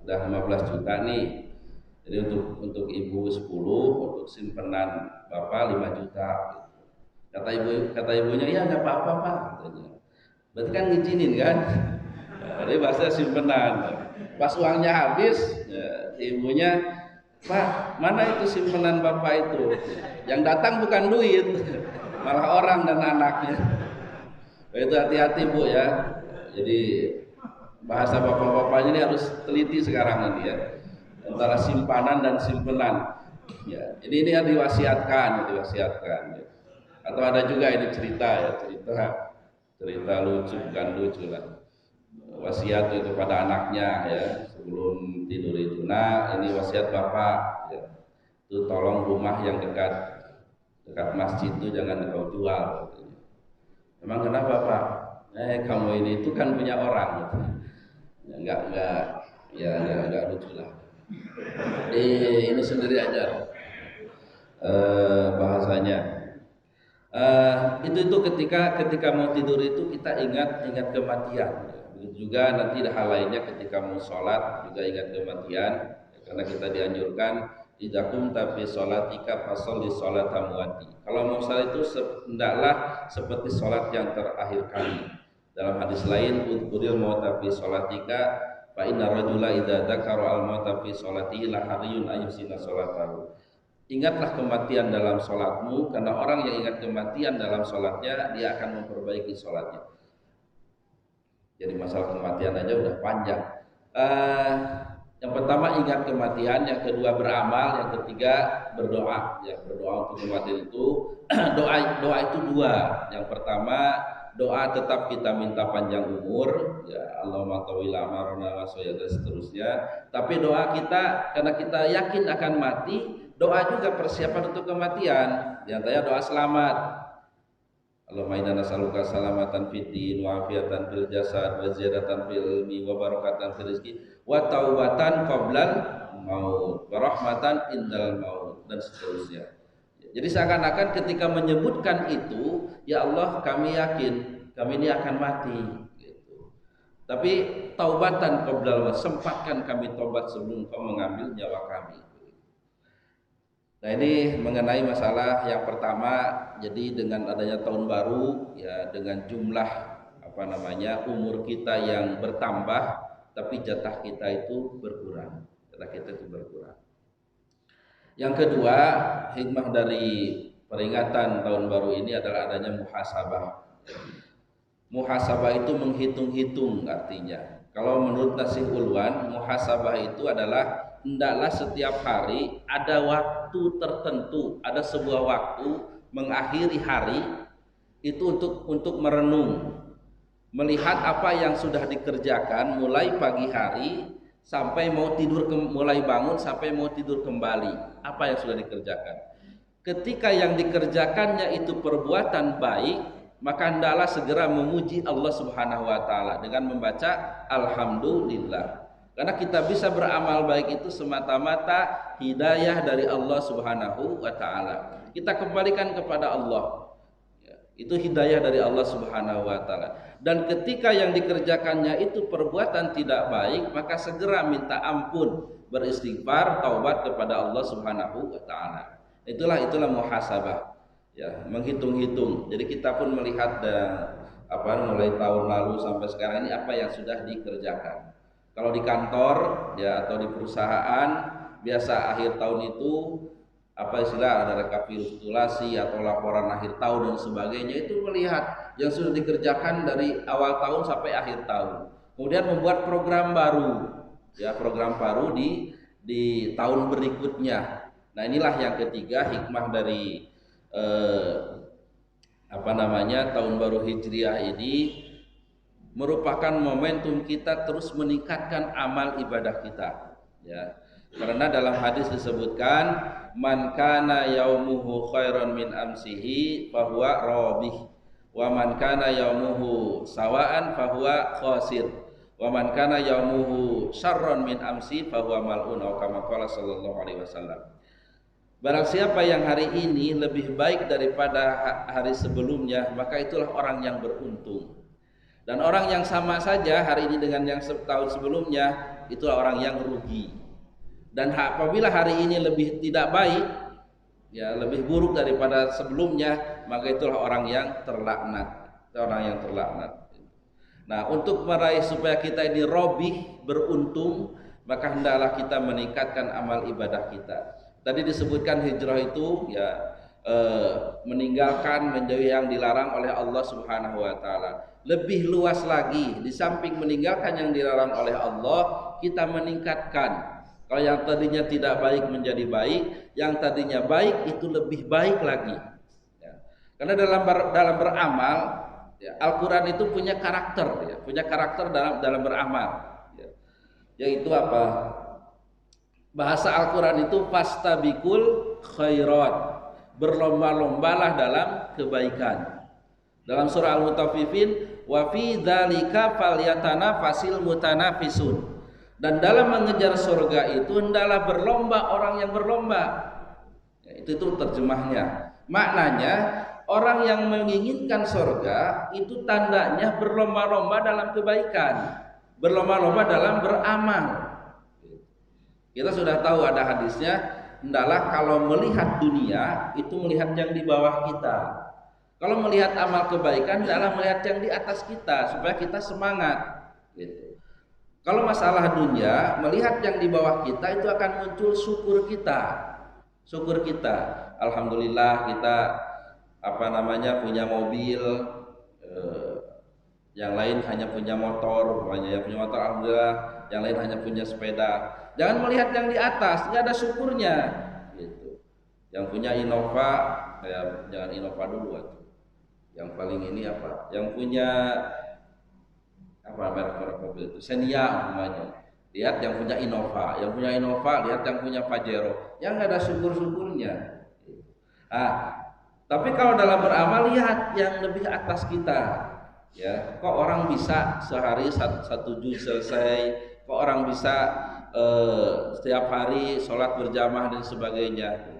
B: udah 15 juta nih. Jadi untuk ibu 10, untuk simpenan bapak 5 juta. Kata ibunya, ya nggak apa-apa Pak, katanya. Berarti kan ngizinin kan? Jadi bahasa simpenan. Pas uangnya habis, ya, ibunya, Pak, mana itu simpenan bapak itu? Yang datang bukan duit, malah orang dan anaknya. Itu hati-hati Bu ya. Jadi bahasa bapak-bapaknya ini harus teliti sekarang ini ya, antara simpanan dan simpenan. Ya, ini yang diwasiatkan. Ya. Atau ada juga ini cerita lucu, bukan lucu lah. Wasiat itu kepada anaknya ya sebelum tidur itu. Nah, ini wasiat bapak ya. Itu tolong rumah yang dekat masjid itu jangan kau jual. Emang kenapa Pak? Kamu ini itu kan punya orang gitu. Enggak lucu lah. Ini sendiri aja bahasanya. Itu ketika mau tidur itu kita ingat kematian. Begitu juga nanti hal lainnya ketika mau sholat juga ingat kematian, karena kita dianjurkan idakum tapi sholatika fasholli sholata muati. Kalau mau sholat itu hendaklah seperti sholat yang terakhir kali. Dalam hadis lain, udhkuril mauta fi sholatika fa inna rajula idza dzakara al mauta fi sholatihi la hariyun ayyusina sholatahu. Ingatlah kematian dalam sholatmu, karena orang yang ingat kematian dalam sholatnya dia akan memperbaiki sholatnya. Jadi masalah kematian aja udah panjang. Yang pertama ingat kematian, yang kedua beramal, yang ketiga berdoa. Ya, berdoa untuk kematian itu doa itu dua. Yang pertama doa tetap kita minta panjang umur, ya Allahumma tawil amarna wa dan seterusnya. Tapi doa kita karena kita yakin akan mati, doa juga persiapan untuk kematian. Di antaranya doa selamat. Allahumma inna nas'aluka salamatan fid din wa afiatan fil jasad wa ziyadatan fil ilmi wa barakatan fil rizqi wa taubatan qablal maut wa rahmatan indal maut dan seterusnya. Jadi seakan-akan ketika menyebutkan itu, ya Allah kami yakin kami ini akan mati gitu. Tapi taubatan qablal maut, sempatkan kami taubat sebelum Kau mengambil nyawa kami. Nah, ini mengenai masalah yang pertama. Jadi dengan adanya tahun baru ya, dengan jumlah umur kita yang bertambah, tapi jatah kita itu berkurang. Yang kedua, hikmah dari peringatan tahun baru ini adalah adanya muhasabah. Muhasabah itu menghitung-hitung artinya. Kalau menurut Nasih Ulwan, muhasabah itu adalah hendaklah setiap hari ada waktu tertentu, ada sebuah waktu mengakhiri hari itu untuk merenung, melihat apa yang sudah dikerjakan mulai pagi hari sampai mau tidur, mulai bangun sampai mau tidur kembali, apa yang sudah dikerjakan. Ketika yang dikerjakannya itu perbuatan baik, maka hendaklah segera memuji Allah Subhanahu wa taala dengan membaca alhamdulillah. Karena kita bisa beramal baik itu semata-mata hidayah dari Allah Subhanahu wa taala. Kita kembalikan kepada Allah. Itu hidayah dari Allah Subhanahu wa taala. Dan ketika yang dikerjakannya itu perbuatan tidak baik, maka segera minta ampun, beristighfar, taubat kepada Allah Subhanahu wa taala. Itulah muhasabah. Ya, menghitung-hitung. Jadi kita pun melihat mulai tahun lalu sampai sekarang ini apa yang sudah dikerjakan. Kalau di kantor ya atau di perusahaan, biasa akhir tahun itu apa istilah, ada rekapitulasi atau laporan akhir tahun dan sebagainya, itu melihat yang sudah dikerjakan dari awal tahun sampai akhir tahun. Kemudian membuat program baru, ya program baru di tahun berikutnya. Nah inilah yang ketiga hikmah dari tahun baru Hijriah ini, merupakan momentum kita terus meningkatkan amal ibadah kita, ya. Karena dalam hadis disebutkan, man kana yaumuhu khairan min amsihi fahuwa rabih, wa man kana yaumuhu sawaan fahuwa khasir, wa man kana yaumuhu syarran min amsi fahuwa mal'un, atau kama qala sallallahu alaihi wasallam. Barang siapa yang hari ini lebih baik daripada hari sebelumnya, maka itulah orang yang beruntung. Dan orang yang sama saja hari ini dengan yang setahun sebelumnya, itulah orang yang rugi. Dan apabila hari ini lebih tidak baik, ya lebih buruk daripada sebelumnya, maka itulah orang yang terlaknat. Orang yang terlaknat. Nah, untuk meraih supaya kita ini robih, beruntung, maka hendaklah kita meningkatkan amal ibadah kita. Tadi disebutkan hijrah itu ya meninggalkan menjauhi yang dilarang oleh Allah Subhanahu wa taala. Lebih luas lagi, di samping meninggalkan yang dilarang oleh Allah, kita meningkatkan. Kalau yang tadinya tidak baik menjadi baik, yang tadinya baik itu lebih baik lagi. Ya. Karena dalam beramal, ya, Al-Quran itu punya karakter, ya, punya karakter dalam beramal. Ya. Yaitu apa? Bahasa Al-Quran itu fastabikul khairat, berlomba-lombalah dalam kebaikan. Dalam surah Al-Mutaffifin, wa fi dzalika falyatanafasil mutanafisun. Dan dalam mengejar surga itu hendaklah berlomba orang yang berlomba. Ya, itu terjemahnya. Maknanya orang yang menginginkan surga itu tandanya berlomba-lomba dalam kebaikan, berlomba-lomba dalam beramal. Kita sudah tahu ada hadisnya, hendaklah kalau melihat dunia itu melihat yang di bawah kita. Kalau melihat amal kebaikan, hendaklah melihat yang di atas kita supaya kita semangat. Gitu. Kalau masalah dunia, melihat yang di bawah kita itu akan muncul syukur kita. Syukur kita. Alhamdulillah kita punya mobil. Yang lain hanya punya motor, yang punya motor alhamdulillah, yang lain hanya punya sepeda. Jangan melihat yang di atas, nggak ada syukurnya. Gitu. Yang punya Innova, ya jangan Innova dulu. Yang paling ini apa? Yang punya merek mobil itu Xenia namanya. Lihat yang punya Innova, lihat yang punya Pajero. Yang nggak ada syukur-syukurnya. Tapi kalau dalam beramal lihat yang lebih atas kita. Ya, kok orang bisa sehari satu juz selesai, kok orang bisa setiap hari sholat berjamaah dan sebagainya.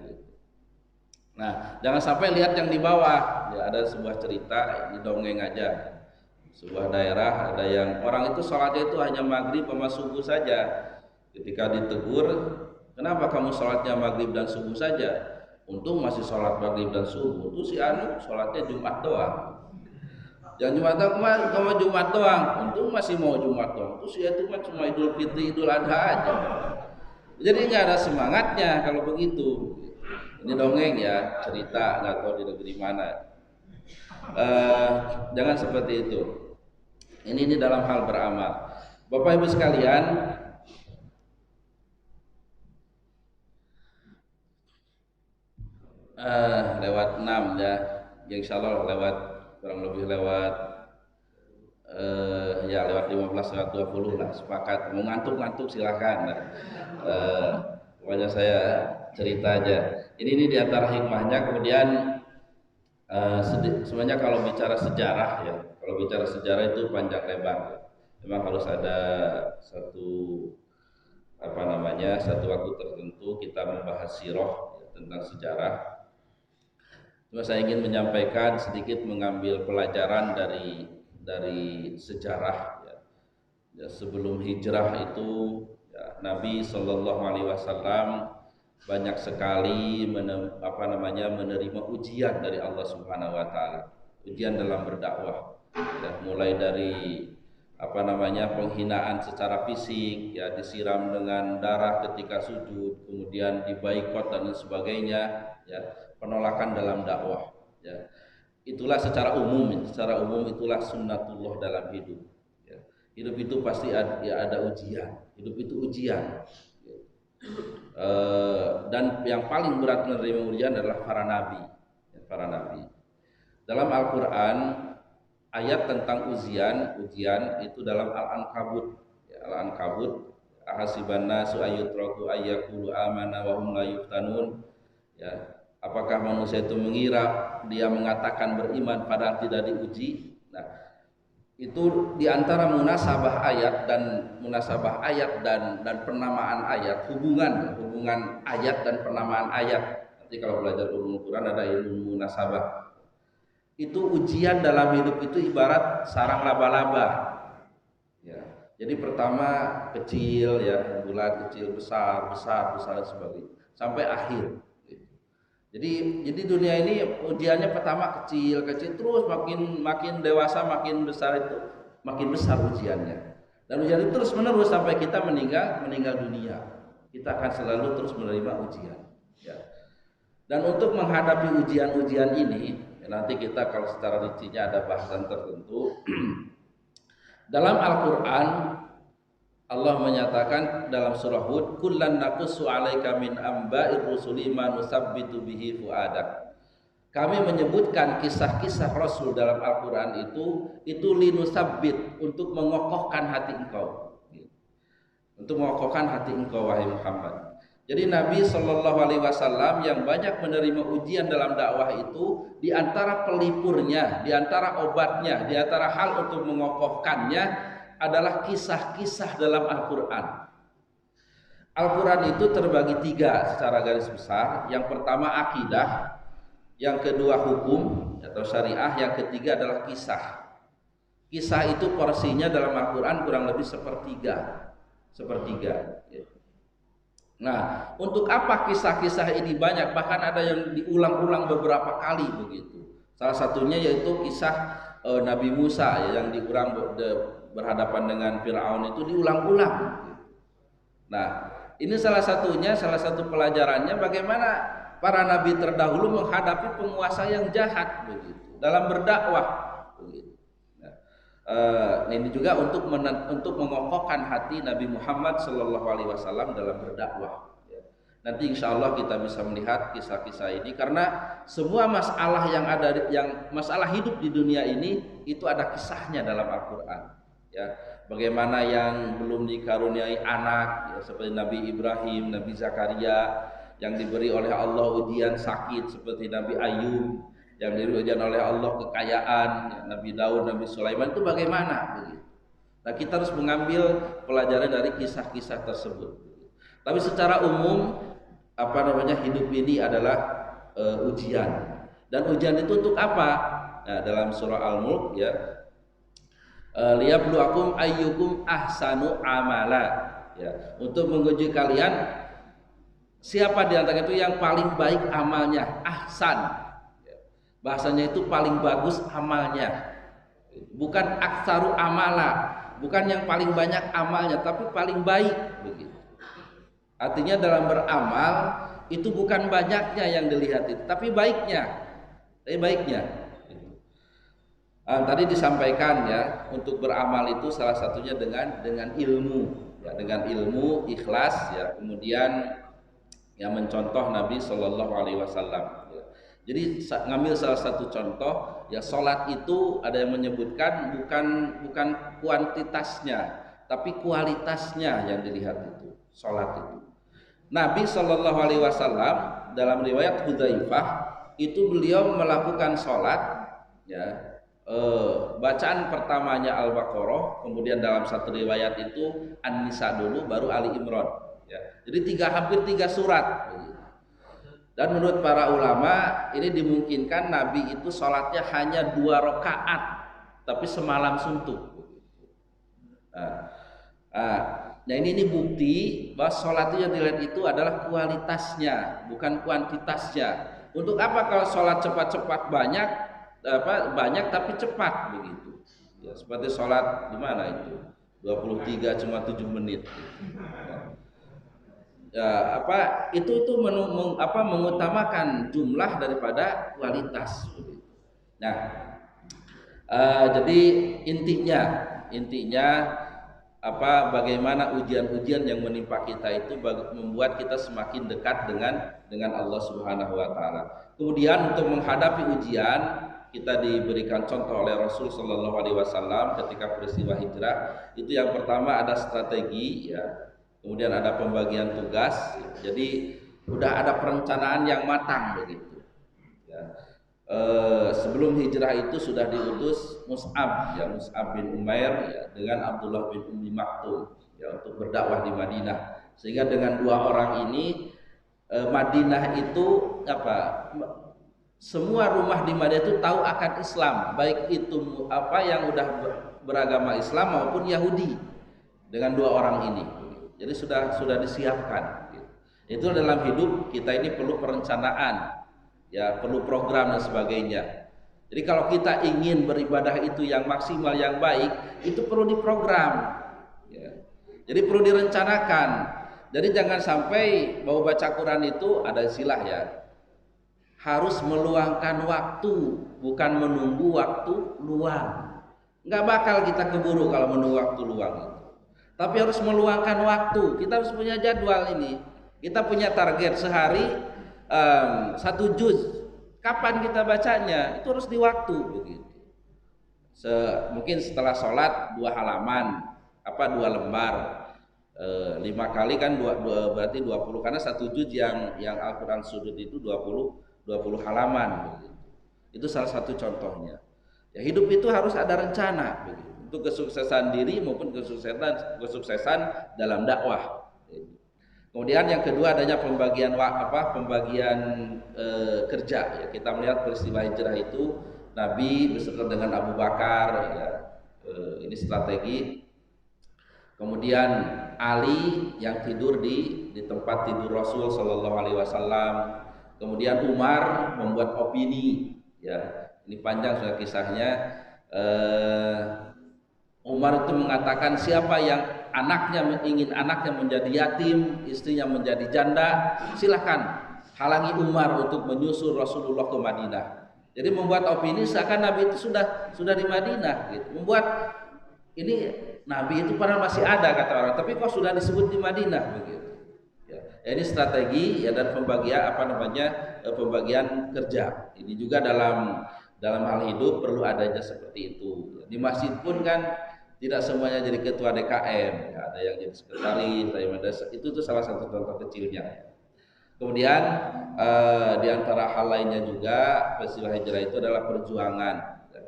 B: Nah, jangan sampai lihat yang di bawah. Ya, ada sebuah cerita, ini dongeng aja. Sebuah daerah ada yang orang itu sholatnya itu hanya maghrib sama subuh saja. Ketika ditegur, kenapa kamu sholatnya maghrib dan subuh saja? Untung masih sholat maghrib dan subuh. Itu si anu sholatnya Jumat doang. Yang Jumat doang, Jumat doang. Untung masih mau Jumat doang. Terus ya itu cuma Idul Fitri, Idul Adha aja. Jadi nggak ada semangatnya kalau begitu. Ini dongeng ya, cerita, nggak tahu di negeri mana. Jangan seperti itu. Ini dalam hal beramal. Bapak Ibu sekalian, lewat 6 ya. Insya Allah lewat kurang lebih lewat lewat 15 lewat 20 lah, sepakat. Mau ngantuk silakan. Pokoknya saya cerita aja. Ini di antara hikmahnya. Kemudian sebenarnya kalau bicara sejarah ya, kalau bicara sejarah itu panjang lebar. Memang harus ada satu waktu tertentu kita membahas sirah ya, tentang sejarah. Cuma saya ingin menyampaikan sedikit, mengambil pelajaran dari sejarah ya. Ya, sebelum hijrah itu ya, Nabi Shallallahu Alaihi Wasallam banyak sekali menerima ujian dari Allah Subhanahu Wa Taala, ujian dalam berdakwah. Ya, mulai dari penghinaan secara fisik, ya, disiram dengan darah ketika sujud, kemudian dibaikot dan sebagainya, ya, penolakan dalam dakwah, ya. Itulah secara umum itulah sunnatullah dalam hidup, ya. Hidup itu pasti ada ujian, hidup itu ujian. Dan yang paling berat menerima ujian adalah para nabi, ya, para nabi. Dalam Al-Quran ayat tentang ujian itu dalam Al-Ankabut, ya, Al-Ankabut, ahasiban nasu ayyutraku ayyaqulu amana wa hum la yuftanun, ya. Apakah manusia itu mengira dia mengatakan beriman padahal tidak diuji? Nah, itu diantara munasabah ayat dan penamaan ayat, hubungan ayat dan penamaan ayat. Nanti kalau belajar ulumul Quran ada ilmu munasabah. Itu ujian dalam hidup itu ibarat sarang laba-laba, ya. Jadi pertama kecil, ya, bulat kecil, besar dan sebagainya sampai akhir. Jadi dunia ini ujiannya pertama kecil terus makin dewasa, makin besar ujiannya. Dan ujian itu terus menerus sampai kita meninggal dunia. Kita akan selalu terus menerima ujian, ya. Dan untuk menghadapi ujian-ujian ini, ya, nanti kita kalau secara rincinya ada bahasan tertentu. Dalam Al-Quran Allah menyatakan dalam surah Hud, kullan naqussu 'alaika min amba'ir rusuli ma nusabbitu bihi fuadak. Kami menyebutkan kisah-kisah Rasul dalam Al-Quran itu linusabbit, untuk mengokohkan hati engkau. Untuk mengokohkan hati engkau, wahai Muhammad. Jadi Nabi Shallallahu Alaihi Wasallam yang banyak menerima ujian dalam dakwah itu, di antara pelipurnya, di antara obatnya, di antara hal untuk mengokohkannya adalah kisah-kisah dalam Al-Quran. Al-Quran itu terbagi 3 secara garis besar. Yang pertama akidah, yang kedua hukum atau syariah, yang ketiga adalah kisah. Kisah itu porsinya dalam Al-Quran kurang lebih sepertiga. Nah, untuk apa kisah-kisah ini banyak? Bahkan ada yang diulang-ulang beberapa kali begitu. Salah satunya yaitu kisah Nabi Musa, ya, yang berhadapan dengan Fir'aun itu diulang-ulang. Nah, ini salah satu pelajarannya bagaimana para nabi terdahulu menghadapi penguasa yang jahat begitu dalam berdakwah begitu. Nah, ini juga untuk mengokohkan hati Nabi Muhammad Shallallahu Alaihi Wasallam dalam berdakwah. Nanti insya Allah kita bisa melihat kisah-kisah ini, karena semua masalah masalah hidup di dunia ini itu ada kisahnya dalam Al-Quran. Ya, bagaimana yang belum dikaruniai anak, ya, seperti Nabi Ibrahim, Nabi Zakaria, yang diberi oleh Allah ujian sakit seperti Nabi Ayub, yang diberi ujian oleh Allah kekayaan, ya, Nabi Daud, Nabi Sulaiman, itu bagaimana begitu. Nah, kita harus mengambil pelajaran dari kisah-kisah tersebut. Tapi secara umum hidup ini adalah ujian. Dan ujian itu untuk apa? Nah, dalam surah Al-Mulk, ya, liyabluwakum ayyukum ahsanu amala, ya, untuk menguji kalian siapa di antara itu yang paling baik amalnya. Ahsan, ya, bahasanya itu paling bagus amalnya, bukan aksaru amala, bukan yang paling banyak amalnya, tapi paling baik begitu. Artinya dalam beramal itu bukan banyaknya yang dilihat itu, tapi baiknya. Tadi disampaikan, ya, untuk beramal itu salah satunya dengan ilmu, ya, dengan ilmu, ikhlas, ya, kemudian yang mencontoh Nabi Shallallahu Alaihi Wasallam. Ya. Jadi ngambil salah satu contoh, ya, sholat itu ada yang menyebutkan bukan kuantitasnya, tapi kualitasnya yang dilihat itu sholat itu. Nabi Shallallahu Alaihi Wasallam dalam riwayat Hudzaifah itu beliau melakukan sholat, ya. Bacaan pertamanya Al-Baqarah, kemudian dalam satu riwayat itu An-Nisa dulu, baru Ali Imran, ya. Jadi hampir tiga surat. Dan menurut para ulama ini dimungkinkan Nabi itu sholatnya hanya 2 rakaat, tapi semalam suntuk. Nah, ini bukti bahwa sholat yang dilihat itu adalah kualitasnya, bukan kuantitasnya. Untuk apa kalau sholat cepat-cepat banyak tapi cepat begitu, Ya, seperti sholat di mana itu 23 cuma 7 menit. Ya, apa itu mengutamakan jumlah daripada kualitas. Nah, jadi intinya bagaimana ujian-ujian yang menimpa kita itu membuat kita semakin dekat dengan Allah Subhanahu wa taala. Kemudian untuk menghadapi ujian, kita diberikan contoh oleh Rasul Shallallahu alaihi wasallam ketika peristiwa hijrah. Itu yang pertama ada strategi ya. Kemudian ada pembagian tugas. Jadi udah ada perencanaan yang matang begitu. Ya. Sebelum hijrah itu sudah diutus Mus'ab bin Umair ya, dengan Abdullah bin Ummi Maktum ya, untuk berdakwah di Madinah. Sehingga dengan dua orang ini Madinah itu semua rumah di Madinah itu tahu akan Islam, baik itu yang udah beragama Islam maupun Yahudi, dengan dua orang ini. Jadi sudah disiapkan. Itu dalam hidup kita ini perlu perencanaan. Ya, perlu program dan sebagainya. Jadi kalau kita ingin beribadah itu yang maksimal, yang baik, itu perlu diprogram. Ya. Jadi perlu direncanakan. Jadi jangan sampai mau baca Quran itu ada istilah ya, harus meluangkan waktu, bukan menunggu waktu luang. Nggak bakal kita keburu kalau menunggu waktu luang itu. Tapi harus meluangkan waktu. Kita harus punya jadwal ini. Kita punya target sehari 1 juz. Kapan kita bacanya? Itu harus di waktu begitu. Mungkin setelah sholat 2 halaman, 2 lembar, 5 kali kan berarti 20. Karena 1 juz yang Al-Quran Sudut itu 20 halaman begitu. Itu salah satu contohnya. Ya, hidup itu harus ada rencana begitu. Untuk kesuksesan diri maupun kesuksesan dalam dakwah. Kemudian yang kedua adanya pembagian kerja. Ya, kita melihat peristiwa hijrah itu Nabi beserta dengan Abu Bakar. Ya, ini strategi. Kemudian Ali yang tidur di tempat tidur Rasul Shallallahu Alaihi Wasallam. Kemudian Umar membuat opini. Ya, ini panjang sudah kisahnya. Umar itu mengatakan siapa yang ingin anaknya menjadi yatim, istrinya menjadi janda, silakan halangi Umar untuk menyusul Rasulullah ke Madinah. Jadi membuat opini seakan Nabi itu sudah di Madinah gitu. Membuat ini Nabi itu padahal masih ada kata orang, tapi kok sudah disebut di Madinah begitu. Ya, ini strategi ya, dan pembagian kerja. Ini juga dalam hal hidup perlu adanya seperti itu. Di masjid pun kan tidak semuanya jadi ketua DKM, ya, ada yang jadi sekretaris, itu tuh salah satu contoh kecilnya. Kemudian di antara hal lainnya juga peristiwa hijrah itu adalah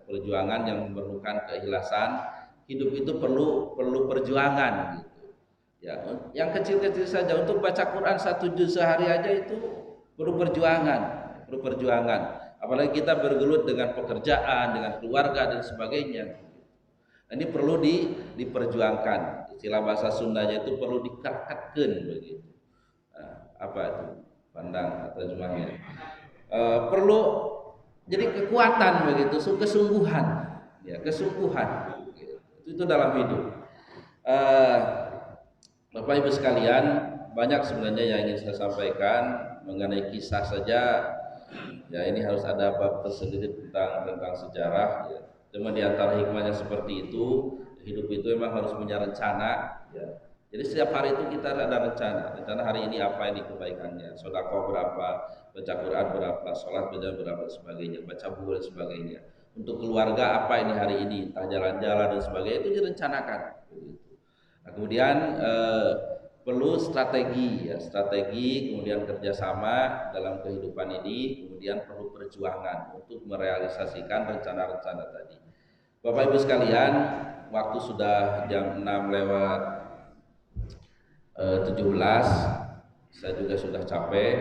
B: perjuangan yang memerlukan keikhlasan. Hidup itu perlu perjuangan gitu. Ya, yang kecil-kecil saja untuk baca Quran 1 juz sehari aja itu perlu perjuangan. Apalagi kita bergelut dengan pekerjaan, dengan keluarga dan sebagainya. Ini perlu diperjuangkan. Istilah bahasa Sundanya itu perlu dikarkatkan begitu. Apa itu? Pandang atau terjemahnya. Perlu jadi kekuatan begitu, kesungguhan. Ya, kesungguhan. Itu dalam hidup. Bapak Ibu sekalian, banyak sebenarnya yang ingin saya sampaikan mengenai kisah saja. Ya, ini harus ada bab tersendiri tentang sejarah. Ya. Cuma di antara hikmahnya seperti itu, hidup itu memang harus punya rencana. Ya. Jadi setiap hari itu kita ada rencana hari ini apa ini kebaikannya, sedekah berapa, baca Quran berapa, sholat berapa dan sebagainya, baca buku dan sebagainya. Untuk keluarga apa ini hari ini, entah jalan-jalan dan sebagainya, itu direncanakan. Nah, kemudian perlu strategi, kemudian kerjasama dalam kehidupan ini, kemudian perlu perjuangan untuk merealisasikan rencana-rencana tadi. Bapak Ibu sekalian, waktu sudah jam 6 lewat 17, saya juga sudah capek.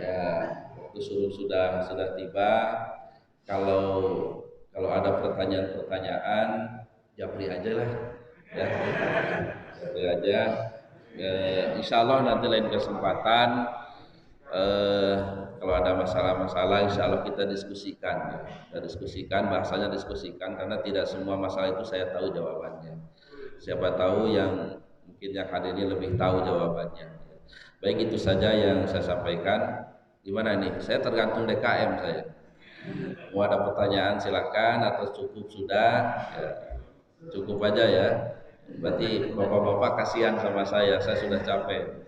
B: Ya, waktu sudah tiba. Kalau ada pertanyaan, japri aja lah. Ya, japri aja. Insya Allah nanti lain kesempatan Kalau ada masalah-masalah, insya Allah kita diskusikan. Ya. Kita diskusikan, bahasanya diskusikan, karena tidak semua masalah itu saya tahu jawabannya. Siapa tahu yang mungkin yang hadir ini lebih tahu jawabannya. Baik, itu saja yang saya sampaikan. Gimana nih? Saya tergantung DKM saya. Mau ada pertanyaan silakan atau cukup sudah? Ya, cukup aja ya. Berarti bapak-bapak kasihan sama saya sudah capek.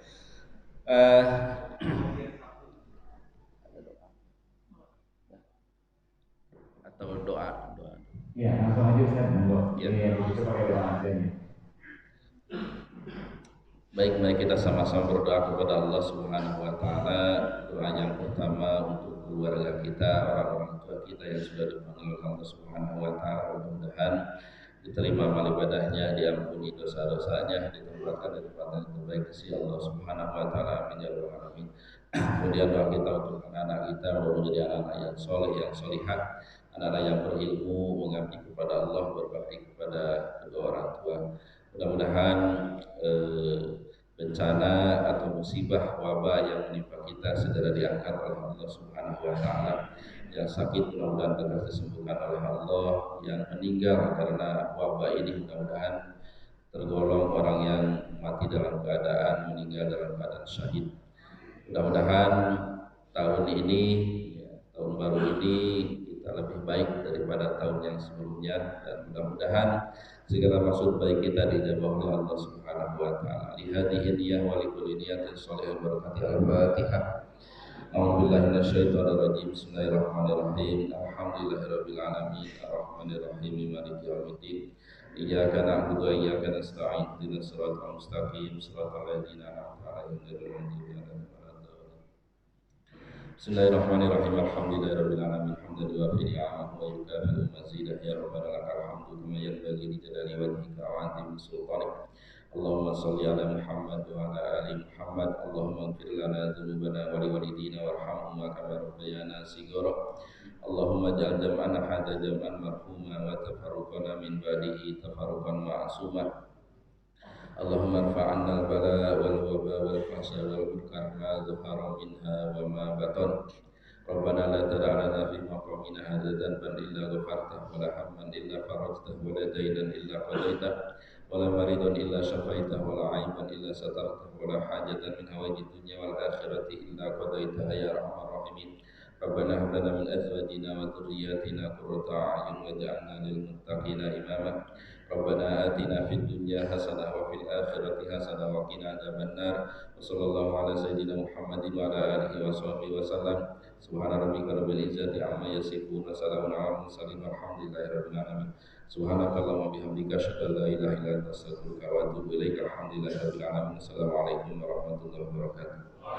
B: Atau doa.
C: Ya, langsung aja Ustaz, monggo. Ya, bisa pakai doa aja nih.
B: Baik, mari kita sama-sama berdoa kepada Allah Subhanahu wa taala. Doa yang pertama untuk keluarga kita, orang-orang tua kita yang sudah dipanggil oleh Allah Subhanahu wa taala, mudah-mudahan diterima amal ibadahnya, diampuni dosa-dosanya, ditempatkan di tempat yang terbaik di sisi Allah Subhanahu wa taala. Amin ya rabbal alamin. Kemudian doa kita untuk anak-anak kita menjadi anak-anak yang soleh, yang solihah, anak-anak yang berilmu, mengabdi kepada Allah, berbakti kepada kedua orang tua. Mudah-mudahan bencana atau musibah wabah yang menimpa kita segera diangkat oleh Allah Subhanahu wa taala. Yang sakit mudah-mudahan dapat disembuhkan oleh Allah, yang meninggal karena wabah ini mudah-mudahan tergolong orang yang mati dalam keadaan meninggal dalam keadaan syahid. Mudah-mudahan tahun ini, tahun baru ini kita lebih baik daripada tahun yang sebelumnya, dan mudah-mudahan segala maksud baik kita dijabah oleh Allah Subhanahu wa taala. Li hadhihi niyyah wa li kulli niyatin shalihah barakati al-Fatihah. A'udzubillahi minasyaitonir rajim. Bismillahirrahmanirrahim. Alhamdulillahirabbil alamin arrahmanir rahim maliki yaumiddin. Iyyaka na'budu wa iyyaka nasta'in. Ihdinas siratal mustaqim siratal ladzina an'amta 'alaihim ghairil maghdubi 'alaihim waladdallin. Bismillahirrahmanirrahim. Alhamdulillahirabbil alamin hamdan yuwafi ni'amahu wa yukafi'u mazidah. Ya rabbana lakal hamdu kama yanbaghi li jalali wajhika wa 'azimi sultanik. Allahumma shalli ala Muhammad wa ala ali Muhammad. Allahumma ighfir lana dzunubana wa liwalidina warhamhuma kama rabbayana shighara. Allahumma ja'al jam'ana hadza jam'an marhuma wa tafarruqana min ba'dihi tafarruqan ma'suma. Allahumma irfa'anna al-bala wal waba wal fahsya wal munkar ma dhahara minha wa ma batan. Rabbana la tada' lana fi maqamina hadza dhanban illa ghafartahu wa la hamman illa farajtahu wa la daynan illa qadaitahu wa la maridan illa syafaitahu wa la aiban illa satartahu wa la hajatan min hawaijid dunya wal akhirati illa qadaitaha ya arhamar rahimin. Rabbana hab lana min azwajina wa dhurriyyatina qurrata a'yun waj'alna lil muttaqina imama. Rabbana atina fid dunya hasanah wa fil akhirati hasanah wa qina adzabannar. Wa sallallahu ala sayyidina Muhammadin wa ala alihi wa sahbihi wa sallam. Subhana rabbika rabbil izzati amma yasifun wa salamun ala mursalin walhamdulillahi rabbil alamin. Subhanakallahumma bihamdika asyhadu an la ilaha illa anta astaghfiruka wa atubu ilaika. Alhamdulillahi rabbil alamin. Assalamualaikum warahmatullahi wabarakatuh.